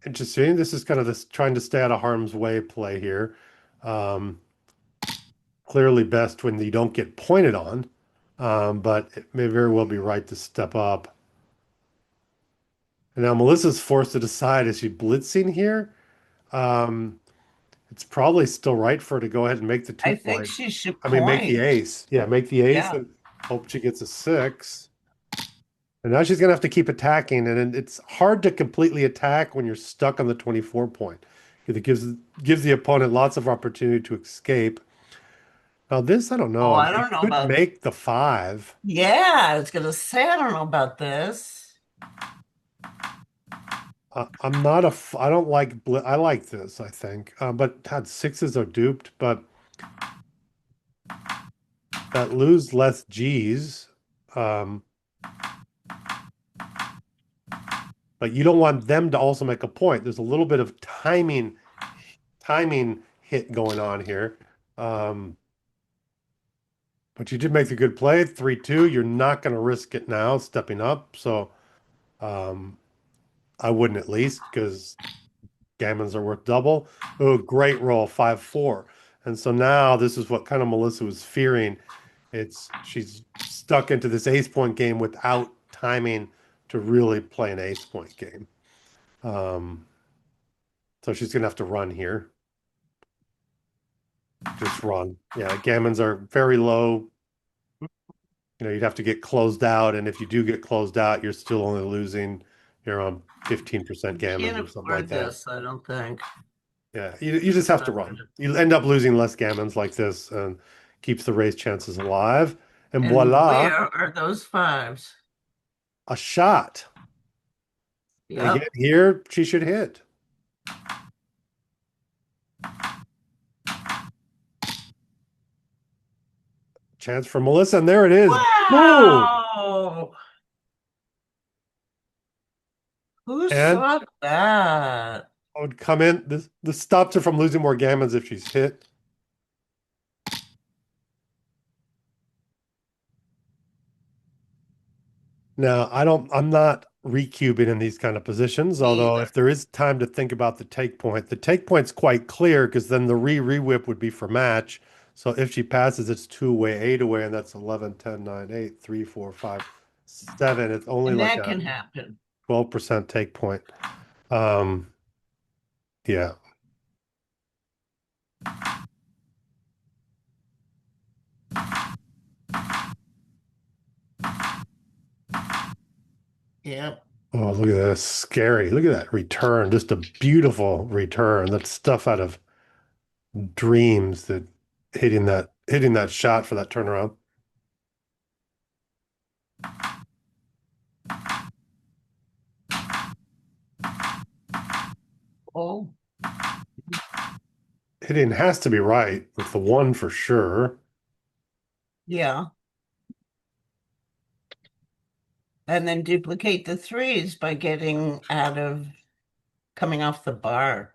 Interesting. This is kind of this trying to stay out of harm's way play here. Um, Clearly best when you don't get pointed on, but it may very well be right to step up. And now Melissa's forced to decide, is she blitzing here? Um, it's probably still right for her to go ahead and make the two I think point. she should I mean, make the point. ace. Yeah, make the ace Yeah. and hope she gets a six. And now she's gonna have to keep attacking, and it's hard to completely attack when you're stuck on the 24 point. It gives the opponent lots of opportunity to escape. Now this, I don't Oh, know. I mean, I you don't know could about. make the five. Yeah, I was gonna say I don't know about this. I'm not a. I don't like. I like this. I think, but God, sixes are duped. But that lose less G's. Um, but you don't want them to also make a point. There's a little bit of timing hit going on here. Um, but you did make the good play, 3-2. You're not going to risk it now, stepping up. So um, I wouldn't at least because gammons are worth double. Oh, great roll, 5-4. And so now this is what kind of Melissa was fearing. She's stuck into this ace point game without timing to really play an ace point game. Um, so she's gonna have to run here. Just run. Yeah, gammons are very low. You'd have to get closed out, and if you do get closed out, you're still only losing, you're on 15% You gammons can't or something like afford that. this, I don't think. Yeah, you just have to run. You end up losing less gammons like this and keeps the race chances alive. And And voila, where are those fives? a shot. And again, Yep. here she should hit. Chance for Melissa, and there it is. Boom. Wow! Who And saw that? I would come in. This stops her from losing more gammons if she's hit. Now, I'm not recubing in these kind of positions, Me although either. if there is time to think about the take point's quite clear because then the re-whip would be for match. So if she passes, it's two away, eight away, and that's 11, 10, 9, 8, 3, 4, 5, 7. It's only And like that a can happen. 12% take point. Um, yeah. Yep. Oh, look at this. Scary. Look at that return. Just a beautiful return. That's stuff out of dreams that hitting that shot for that turnaround. Oh, Hitting has to be right with the one for sure. yeah. And then duplicate the threes by getting out of coming off the bar.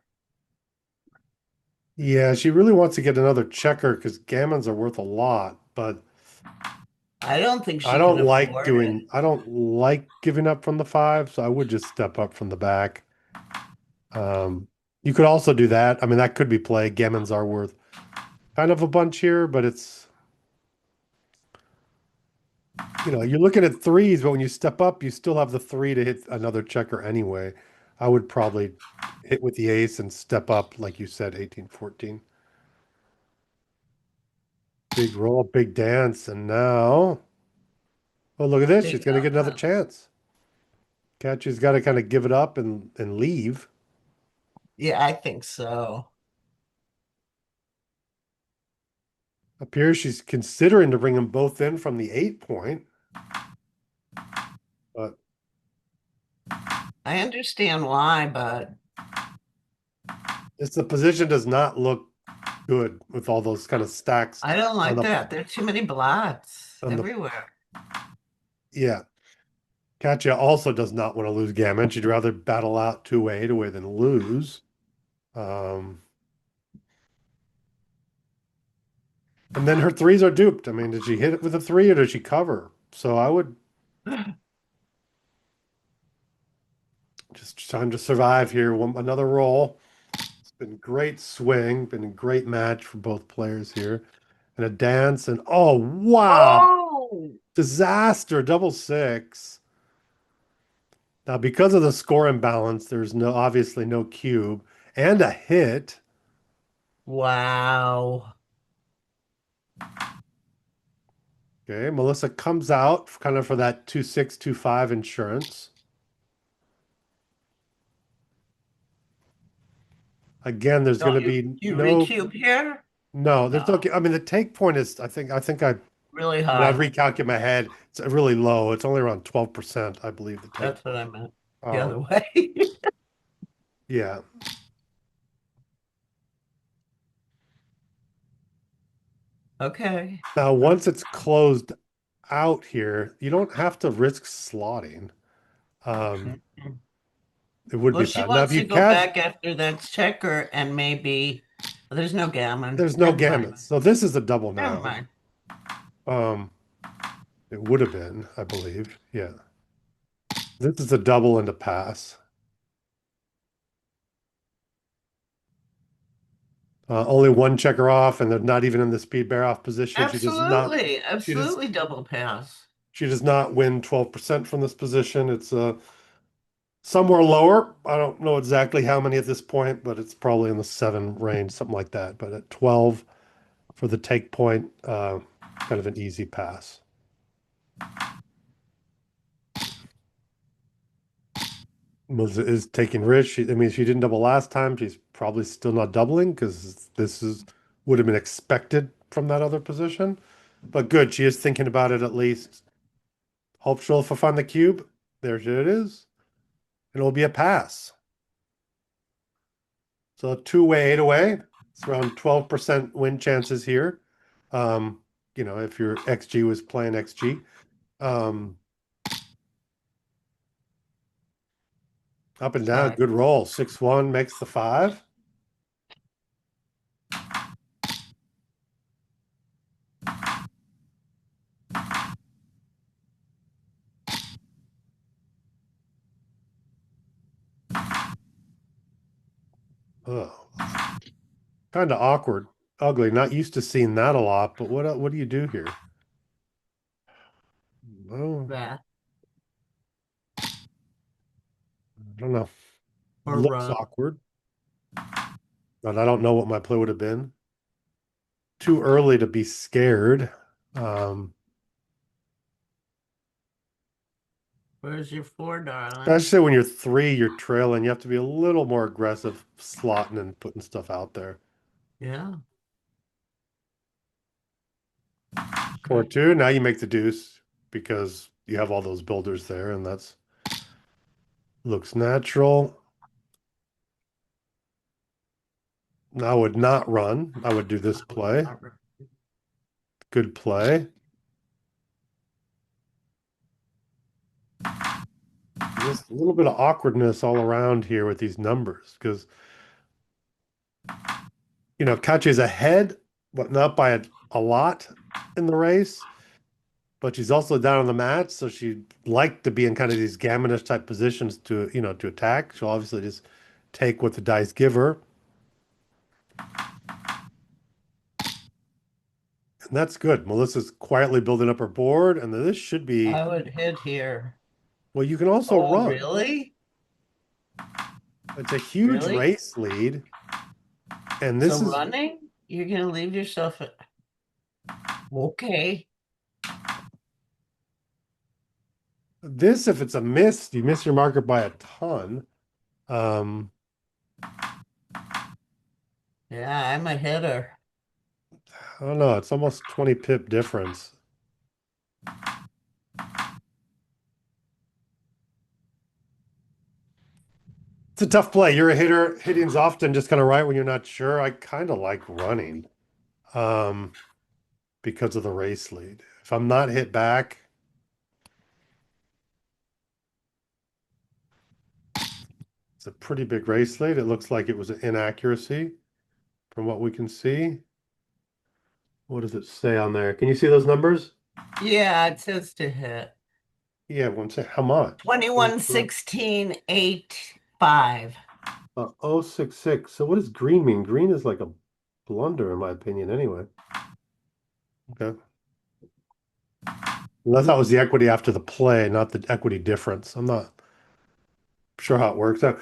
Yeah, she really wants to get another checker because gammons are worth a lot, but I don't think she can afford it. I don't like giving up from the five, so I would just step up from the back. Um, you could also do that. I mean, that could be play. Gammons are worth kind of a bunch here, but you're looking at threes, but when you step up, you still have the three to hit another checker anyway. I would probably hit with the ace and step up, like you said, 18-14. Big roll, big dance, and now, oh, look at this. She's Big going to get another outcome. chance. Katja's got to kind of give it up and leave. Yeah, I think so. Appears she's considering to bring them both in from the 8 point, but I understand why, but the position does not look good with all those kind of stacks I don't on like the that. There are too many blots on the everywhere. yeah. Katja also does not want to lose gammon. She'd rather battle out 2 8 away than lose. Um, and then her threes are duped. I mean, did she hit it with a three or did she cover? So I would just trying to survive here. Another roll. It's been great swing, been a great match for both players here. And a dance, and oh wow, Oh, disaster, double six. Now, because of the score imbalance, there's obviously no cube. and a hit. Wow. Okay, Melissa comes out kind of for that 2625 insurance. Again, there's going Don't to you be you no, recube here? no, there's no, No, I mean, the take point is, I really when I high. recalculate my head, it's really low. It's only around 12%, I believe, the take That's what point. I meant. The other Um, way. yeah. Okay. Now, once it's closed out here, you don't have to risk slotting. Um, Mhm. it would Well, be she bad. Now, if wants you to go catch, back after that checker and maybe there's no gammon. there's no Never mind. gammons. So this is a double Never now. mind. Um, it would have been, I believe. Yeah. This is a double and a pass. Only one checker off, and they're not even in the speed bear off position. Absolutely. She does, Absolutely double pass. she does not win 12% from this position. It's somewhere lower. I don't know exactly how many at this point, but it's probably in the seven range, something like that. But at 12 for the take point, kind of an easy pass. Is taking risks. I mean, she didn't double last time. She's probably still not doubling because this is would have been expected from that other position. But good, she is thinking about it at least. Hope she'll find the cube. There it is. It'll be a pass. So two-way, 8 away. It's around 12% win chances here. Um, if your XG was playing XG. Um, Up and down, Right. good roll. 6-1 makes the five. Oh, kind of awkward, ugly. Not used to seeing that a lot, but what do you do here? Well, That I don't know. or Looks run. awkward, but I don't know what my play would have been. Too early to be scared. Um, Where's your four, darling? Especially when you're three, you're trailing. You have to be a little more aggressive, slotting and putting stuff out there. Yeah. 4 Okay. 2. Now you make the deuce because you have all those builders there, and that's looks natural. I would not run. I would do this play. Good play. Just a little bit of awkwardness all around here with these numbers because Katja's ahead, but not by a lot in the race. But she's also down on the mat, so she'd like to be in kind of these gammonish type positions to attack. She'll obviously just take what the dice give her. And that's good. Melissa's quietly building up her board, and this should be, I would hit here. well, you can also Oh, run. really? It's a huge Really? race lead. And So this is running? You're gonna leave yourself okay. this, if it's a miss, you miss your marker by a ton. Um, Yeah, I'm a hitter. I don't know, it's almost 20 pip difference. It's a tough play. You're a hitter. Hitting's often just kind of right when you're not sure. I kind of like running. Um, because of the race lead. If I'm not hit back, it's a pretty big race lead. It looks like it was an inaccuracy from what we can see. What does it say on there? Can you see those numbers? Yeah, it says to hit. Yeah, one say how much? 21, 16, 8, 5. 066. So what does green mean? Green is like a blunder in my opinion anyway. Okay. Unless that was the equity after the play, not the equity difference. I'm not sure how it works out.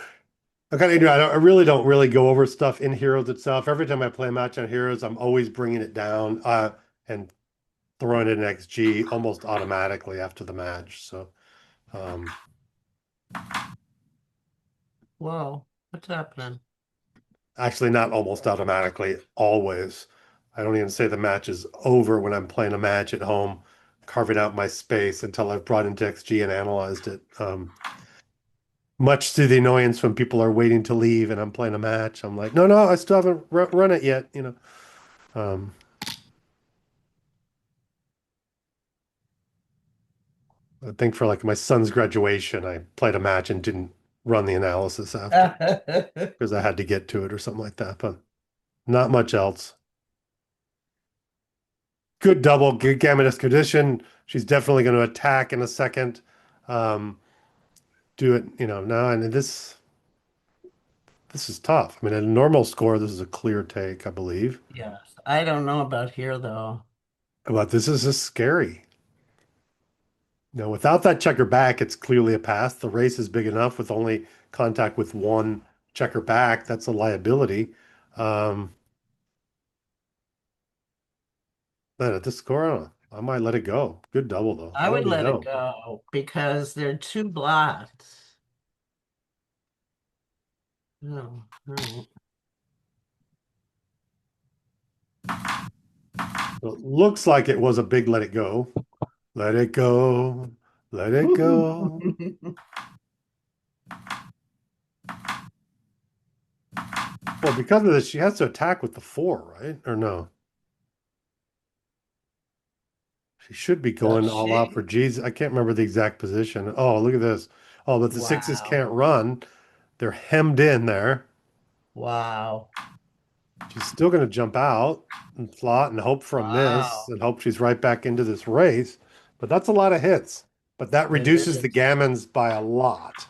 I really don't really go over stuff in Heroes itself. Every time I play a match on Heroes, I'm always bringing it down and throwing it in XG almost automatically after the match. So um, Whoa, what's happening? actually, not almost automatically, always. I don't even say the match is over when I'm playing a match at home, carving out my space until I've brought into XG and analyzed it. Much to the annoyance when people are waiting to leave and I'm playing a match. I'm like, no, no, I still haven't run it yet. Um, I think for like my son's graduation, I played a match and didn't run the analysis after because I had to get to it or something like that. But not much else. Good double, good Gammatus condition. She's definitely going to attack in a second. Um, do it, now. And this is tough. I mean, at a normal score, this is a clear take, I believe. Yes, I don't know about here though. But this is just scary. Now, without that checker back, it's clearly a pass. The race is big enough with only contact with one checker back. That's a liability. Um, but at this score, I don't know. I might let it go. Good double, though. I I would already let it know. go because they're two blots. No, no. So it looks like it was a big let it go. Let it go. Let it go. Well, because of this, she has to attack with the four, right? Or no? She should be Does going all out for she? G's. I can't remember the exact position. Oh, look at this. Oh, but the sixes Wow. can't run. They're hemmed in there. Wow. She's still going to jump out and plot and hope for a miss Wow. and hope she's right back into this race. But that's a lot of hits. But that It reduces the is. gammons by a lot.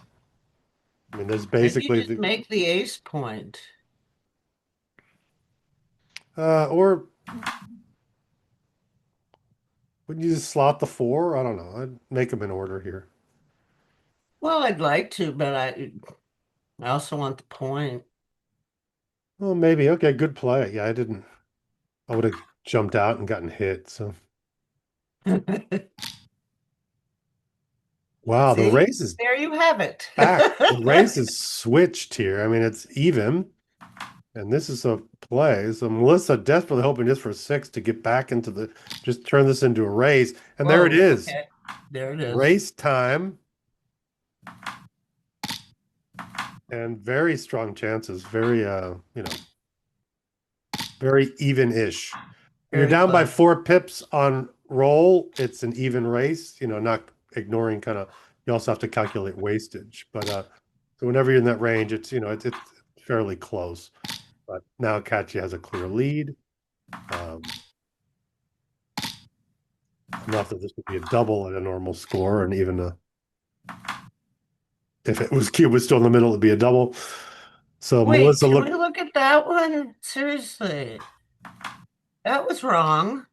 I mean, there's Maybe you basically just the make the ace point. or would you just slot the four? I don't know. I'd make them in order here. Well, I'd like to, but I also want the point. Well, maybe. Okay, good play. Yeah, I didn't. I would have jumped out and gotten hit. So wow, the See, race is there you have it. back. The race is switched here. I mean, it's even, and this is a play. So Melissa desperately hoping just for six to get back into just turn this into a race. And there it Whoa, is. okay. There it is. Race time and very strong chances. Very, very even-ish. When you're Very down by close. 4 pips on roll, it's an even race, not ignoring kind of, you also have to calculate wastage. But so whenever you're in that range, it's fairly close. But now Katja has a clear lead. Enough that this would be a double at a normal score, and even if it was cube was still in the middle, it'd be a double. So Wait, Melissa can looked we look at that one? Seriously, that was wrong.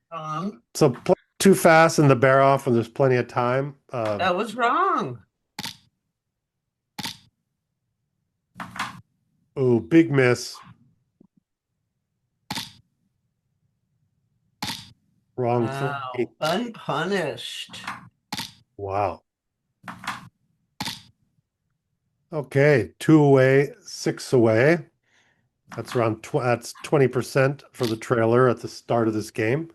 so play too fast in the bear off, and there's plenty of time. That was wrong. Oh, big miss. Wrong three. Wow, unpunished. Wow. Okay, 2 away, 6 away. That's 20% for the trailer at the start of this game.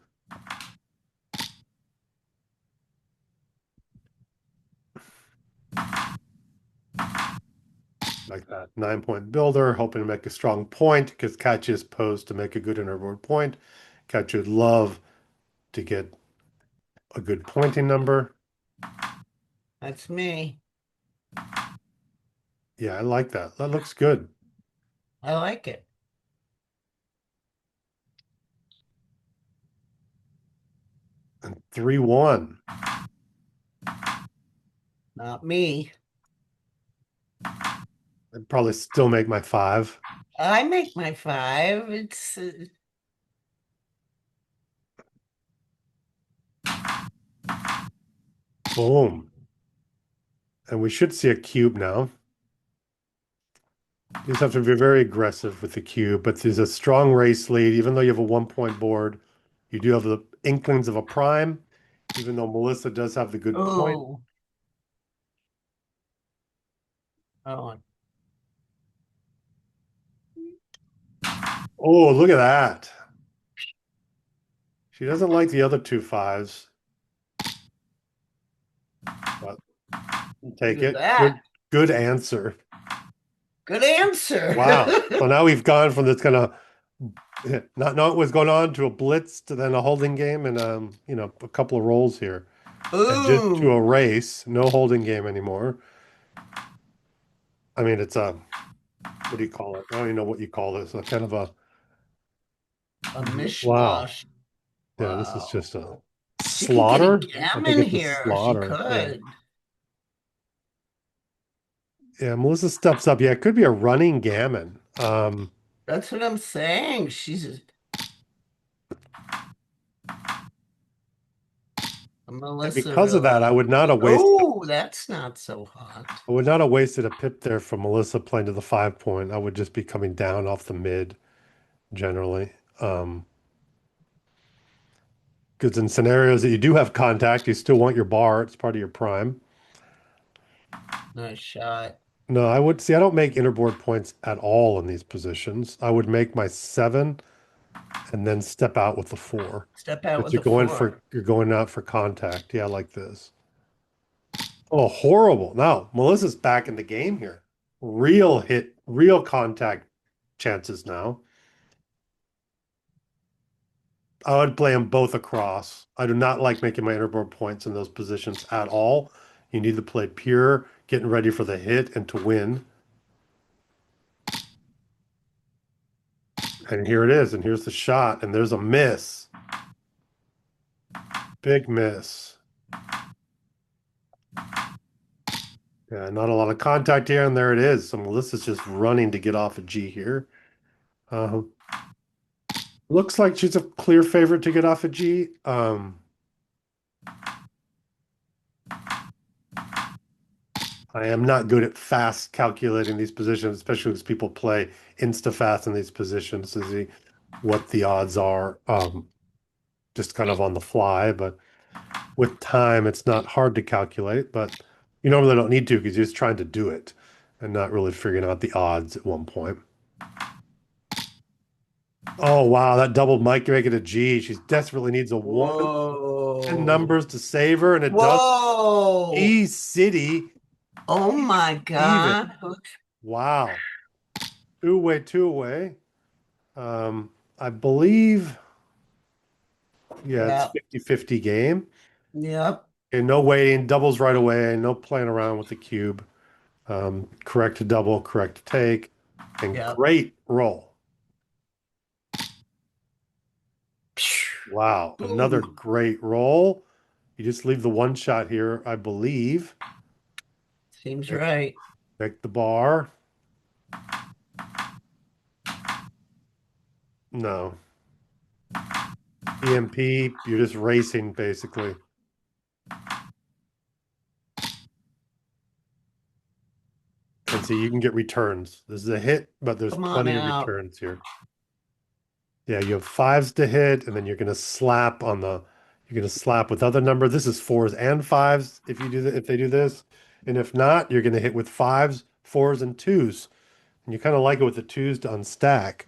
Like that 9 point builder, hoping to make a strong point because Katja is posed to make a good interboard point. Katja would love to get a good pointing number. That's me. Yeah, I like that. That looks good. I like it. And 3-1. Not me. I'd probably still make my five. I make my five. It's Boom. And we should see a cube now. You just have to be very aggressive with the cube, but there's a strong race lead. Even though you have a 1 point board, you do have the inklings of a prime, even though Melissa does have the good point. Oh, oh, Oh, look at that. She doesn't like the other two fives, but we'll take look at it. that. Good answer. Good answer. Wow. So now we've gone from this kind of not knowing what's going on to a blitz to then a holding game and a couple of rolls here. And just to a Ooh, race, no holding game anymore. I mean, it's a what do you call it? I don't even know what you call this. A kind of a a wow. mishmash. Yeah, this is Wow. just a She could get a slaughter. I think gammon it's a here. She slaughter. Yeah. could. Yeah, Melissa steps up. Yeah, it could be a running gammon. That's what I'm saying. She's a And Melissa because of that, really. Oh, that's not so hot. I would not have wasted a pip there from Melissa playing to the 5 point. I would just be coming down off the mid generally. Because in scenarios that you do have contact, you still want your bar. It's part of your prime. Nice shot. No, I would see. I don't make interboard points at all in these positions. I would make my 7 and then step out with the 4. Step out But with a four. you're going out for contact. Yeah, like this. Oh, horrible. Now, Melissa's back in the game here. Real hit, real contact chances now. I would play them both across. I do not like making my interboard points in those positions at all. You need to play pure, getting ready for the hit and to win. And here it is. And here's the shot. And there's a miss. Big miss. Yeah, not a lot of contact here. And there it is. So Melissa's just running to get off a G here. Uh, Looks like she's a clear favorite to get off a G. I am not good at fast calculating these positions, especially as people play insta-fast in these positions to see what the odds are, just kind of on the fly. But with time, it's not hard to calculate, but you normally don't need to because you're just trying to do it and not really figuring out the odds at one point. Oh, wow, that double might make it a G. She desperately needs a 1 and Whoa. numbers to save her, and it does. Whoa. E City Oh my even. God. Wow. Two away. I believe, yeah, it's Yep. 50-50 game. Yep. And no waiting, doubles right away, no playing around with the cube. Correct to double, correct to take, and Yep. great roll. Wow, another Boom. great roll. You just leave the one shot here, I believe. Seems Check, right. check the bar. No. EMP, you're just racing basically. And so you can get returns. This is a hit, but there's Come on plenty of out. returns here. Yeah, you have fives to hit, and then you're gonna slap on the you're gonna slap with other number. This is fours and fives if you do that if they do this. And if not, you're gonna hit with fives, fours, and twos. And you kind of like it with the twos to unstack.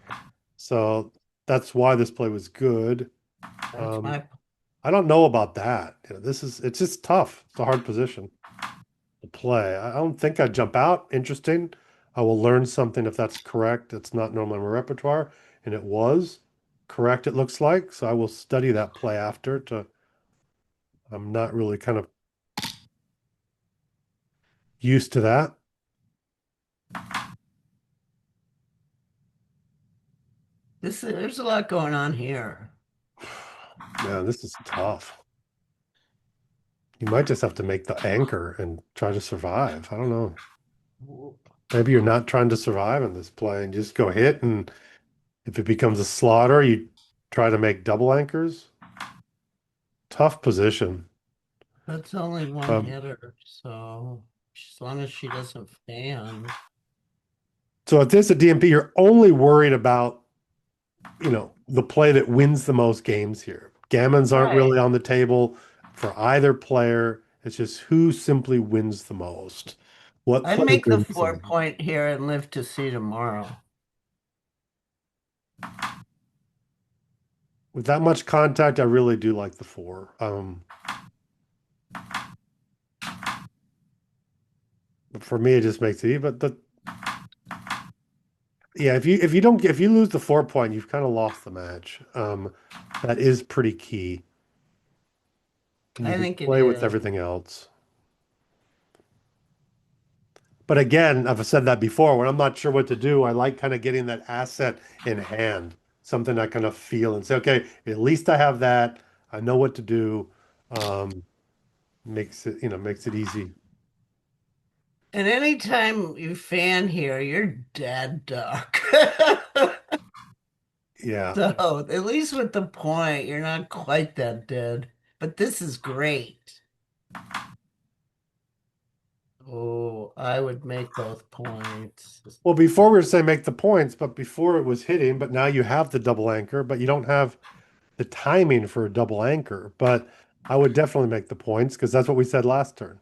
So that's why this play was good. That's Um, my I don't know about that. This is it's just tough. It's a hard position to play. I don't think I'd jump out. Interesting. I will learn something if that's correct. It's not normally in my repertoire, and it was correct, it looks like. So I will study that play after to I'm not really kind of used to that. there's a lot going on here. Man, this is tough. You might just have to make the anchor and try to survive. I don't know. Maybe you're not trying to survive in this play and just go hit, and if it becomes a slaughter, you try to make double anchors. Tough position. That's only one Um, hitter, so as long as she doesn't fan. So if this is a DMP, you're only worried about, the play that wins the most games here. Gammons aren't Right. really on the table for either player. It's just who simply wins the most. What I'd play make the wins the four most? point here and live to see tomorrow. With that much contact, I really do like the four. For me, it just makes it even. But yeah, if you lose the 4 point, you've kind of lost the match. That is pretty key. And you I can think it play with is. everything else. But again, I've said that before, when I'm not sure what to do, I like kind of getting that asset in hand, something I kind of feel and say, okay, at least I have that. I know what to do. Um, makes it easy. And anytime you fan here, you're dead duck. Yeah. So at least with the point, you're not quite that dead. But this is great. Oh, I would make both points. Well, before we were saying make the points, but before it was hitting, but now you have the double anchor, but you don't have the timing for a double anchor. But I would definitely make the points because that's what we said last turn.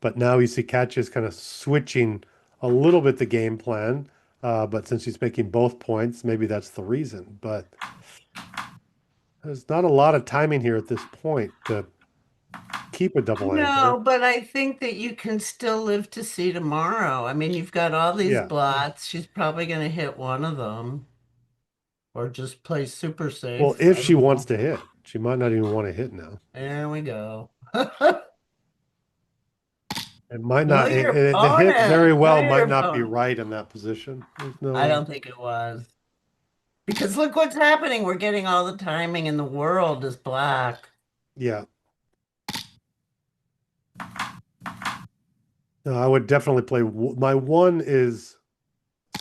But now you see Katja is kind of switching a little bit the game plan. But since she's making both points, maybe that's the reason. But there's not a lot of timing here at this point to keep a double anchor. No, but I think that you can still live to see tomorrow. I mean, you've got all these Yeah. blots. She's probably going to hit one of them or just play super Well, safe. if I she don't wants know. to hit, she might not even want to hit now. There we go. It might Know not, your the hit very opponent. Know well your might not be opponent. right in that position. There's I no, don't think it was. Because look what's happening. We're getting all the timing in the world is black. yeah. No, I would definitely play. My one is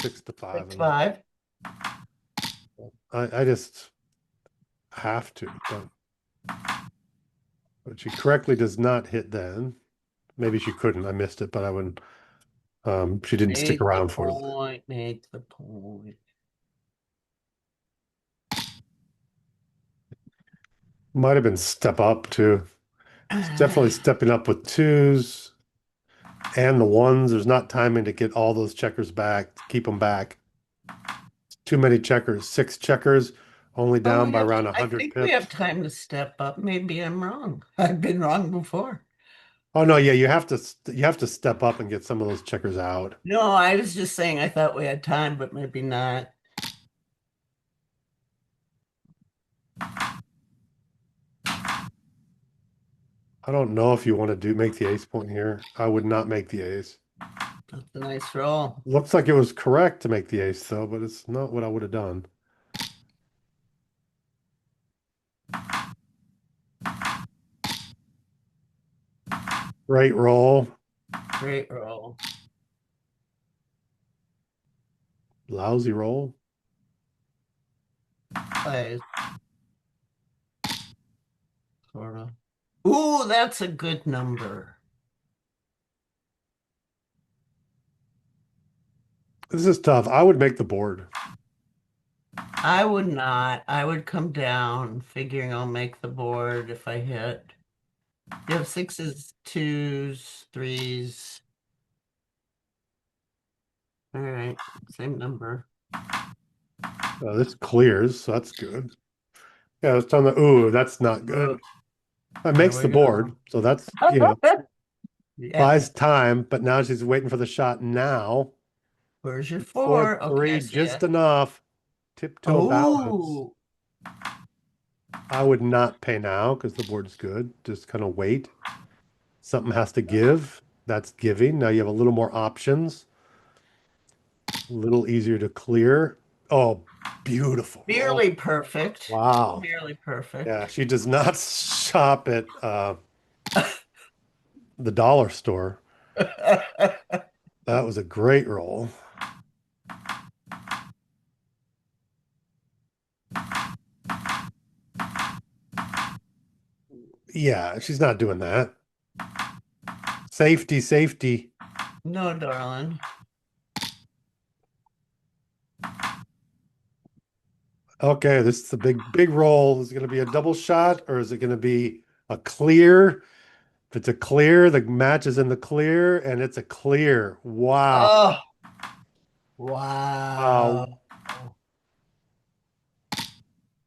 6 to 5, Six, and five. I just have to. But she correctly does not hit then. Maybe she couldn't. I missed it, but I wouldn't. She didn't stick Make the around for it. point. Make the point. Might have been step up too. It's definitely stepping up with twos and the ones. There's not timing to get all those checkers back, to keep them back. Too many checkers. 6 checkers, only Oh, down by around I 100 think we have pips. time to step up. Maybe I'm wrong. I've been wrong before. Oh no, yeah, you have to step up and get some of those checkers out. No, I was just saying I thought we had time, but maybe not. I don't know if you want to make the ace point here. I would not make the ace. That's a nice roll. Looks like it was correct to make the ace though, but it's not what I would have done. Great roll. Great roll. Lousy roll. Plays. Sort of. Ooh, that's a good number. This is tough. I would make the board. I would not. I would come down, figuring I'll make the board if I hit. You have sixes, twos, threes. All right, same number. This clears, so that's good. Yeah, I was telling the, ooh, that's not good. Look, That there makes we the board, go. so that's, Yeah. buys time, but now she's waiting for the shot now. Where's your Four, four? Okay, I three, see just it. enough. Tiptoe balance. Oh, I would not pay now because the board's good. Just kind of wait. Something has to give. That's giving. Now you have a little more options. A little easier to clear. Oh, beautiful roll. nearly perfect. Wow. Nearly perfect. Yeah, she does not shop at the dollar store. That was a great roll. Yeah, she's not doing that. Safety, safety. No, darling. Okay, this is a big roll. Is it going to be a double shot or is it going to be a clear? If it's a clear, the match is in the clear, and it's a clear. Wow. Oh, Wow. wow.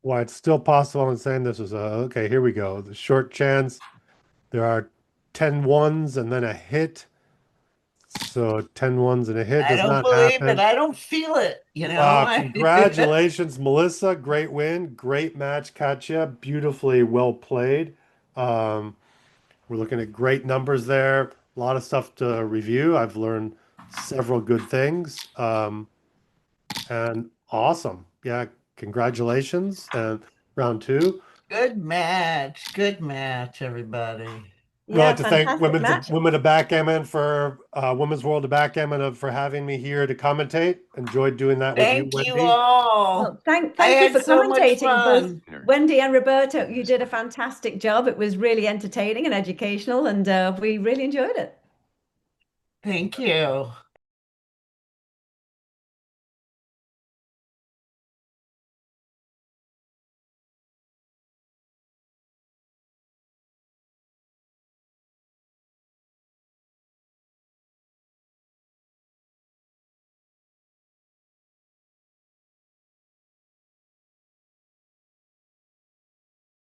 Why it's still possible. I'm saying this was a okay, here we go. The short chance. There are 10 ones and then a hit. So 10 ones and a hit I does don't not believe it. happen. I don't feel it, you know? Wow, congratulations, Melissa. Great win. Great match, Katja. Beautifully well played. Um, we're looking at great numbers there. A lot of stuff to review. I've learned several good things. And awesome. Yeah, congratulations. And round two. Good match, everybody. We'd like Yeah, to thank fantastic match. Women of Backgammon for Women's World of Backgammon for having me here to commentate. Enjoyed doing that with you, Thank you Wendy. all. Well, I thank you had for so much commentating, both fun. Wendy and Roberto. You did a fantastic job. It was really entertaining and educational, and we really enjoyed it. Thank you.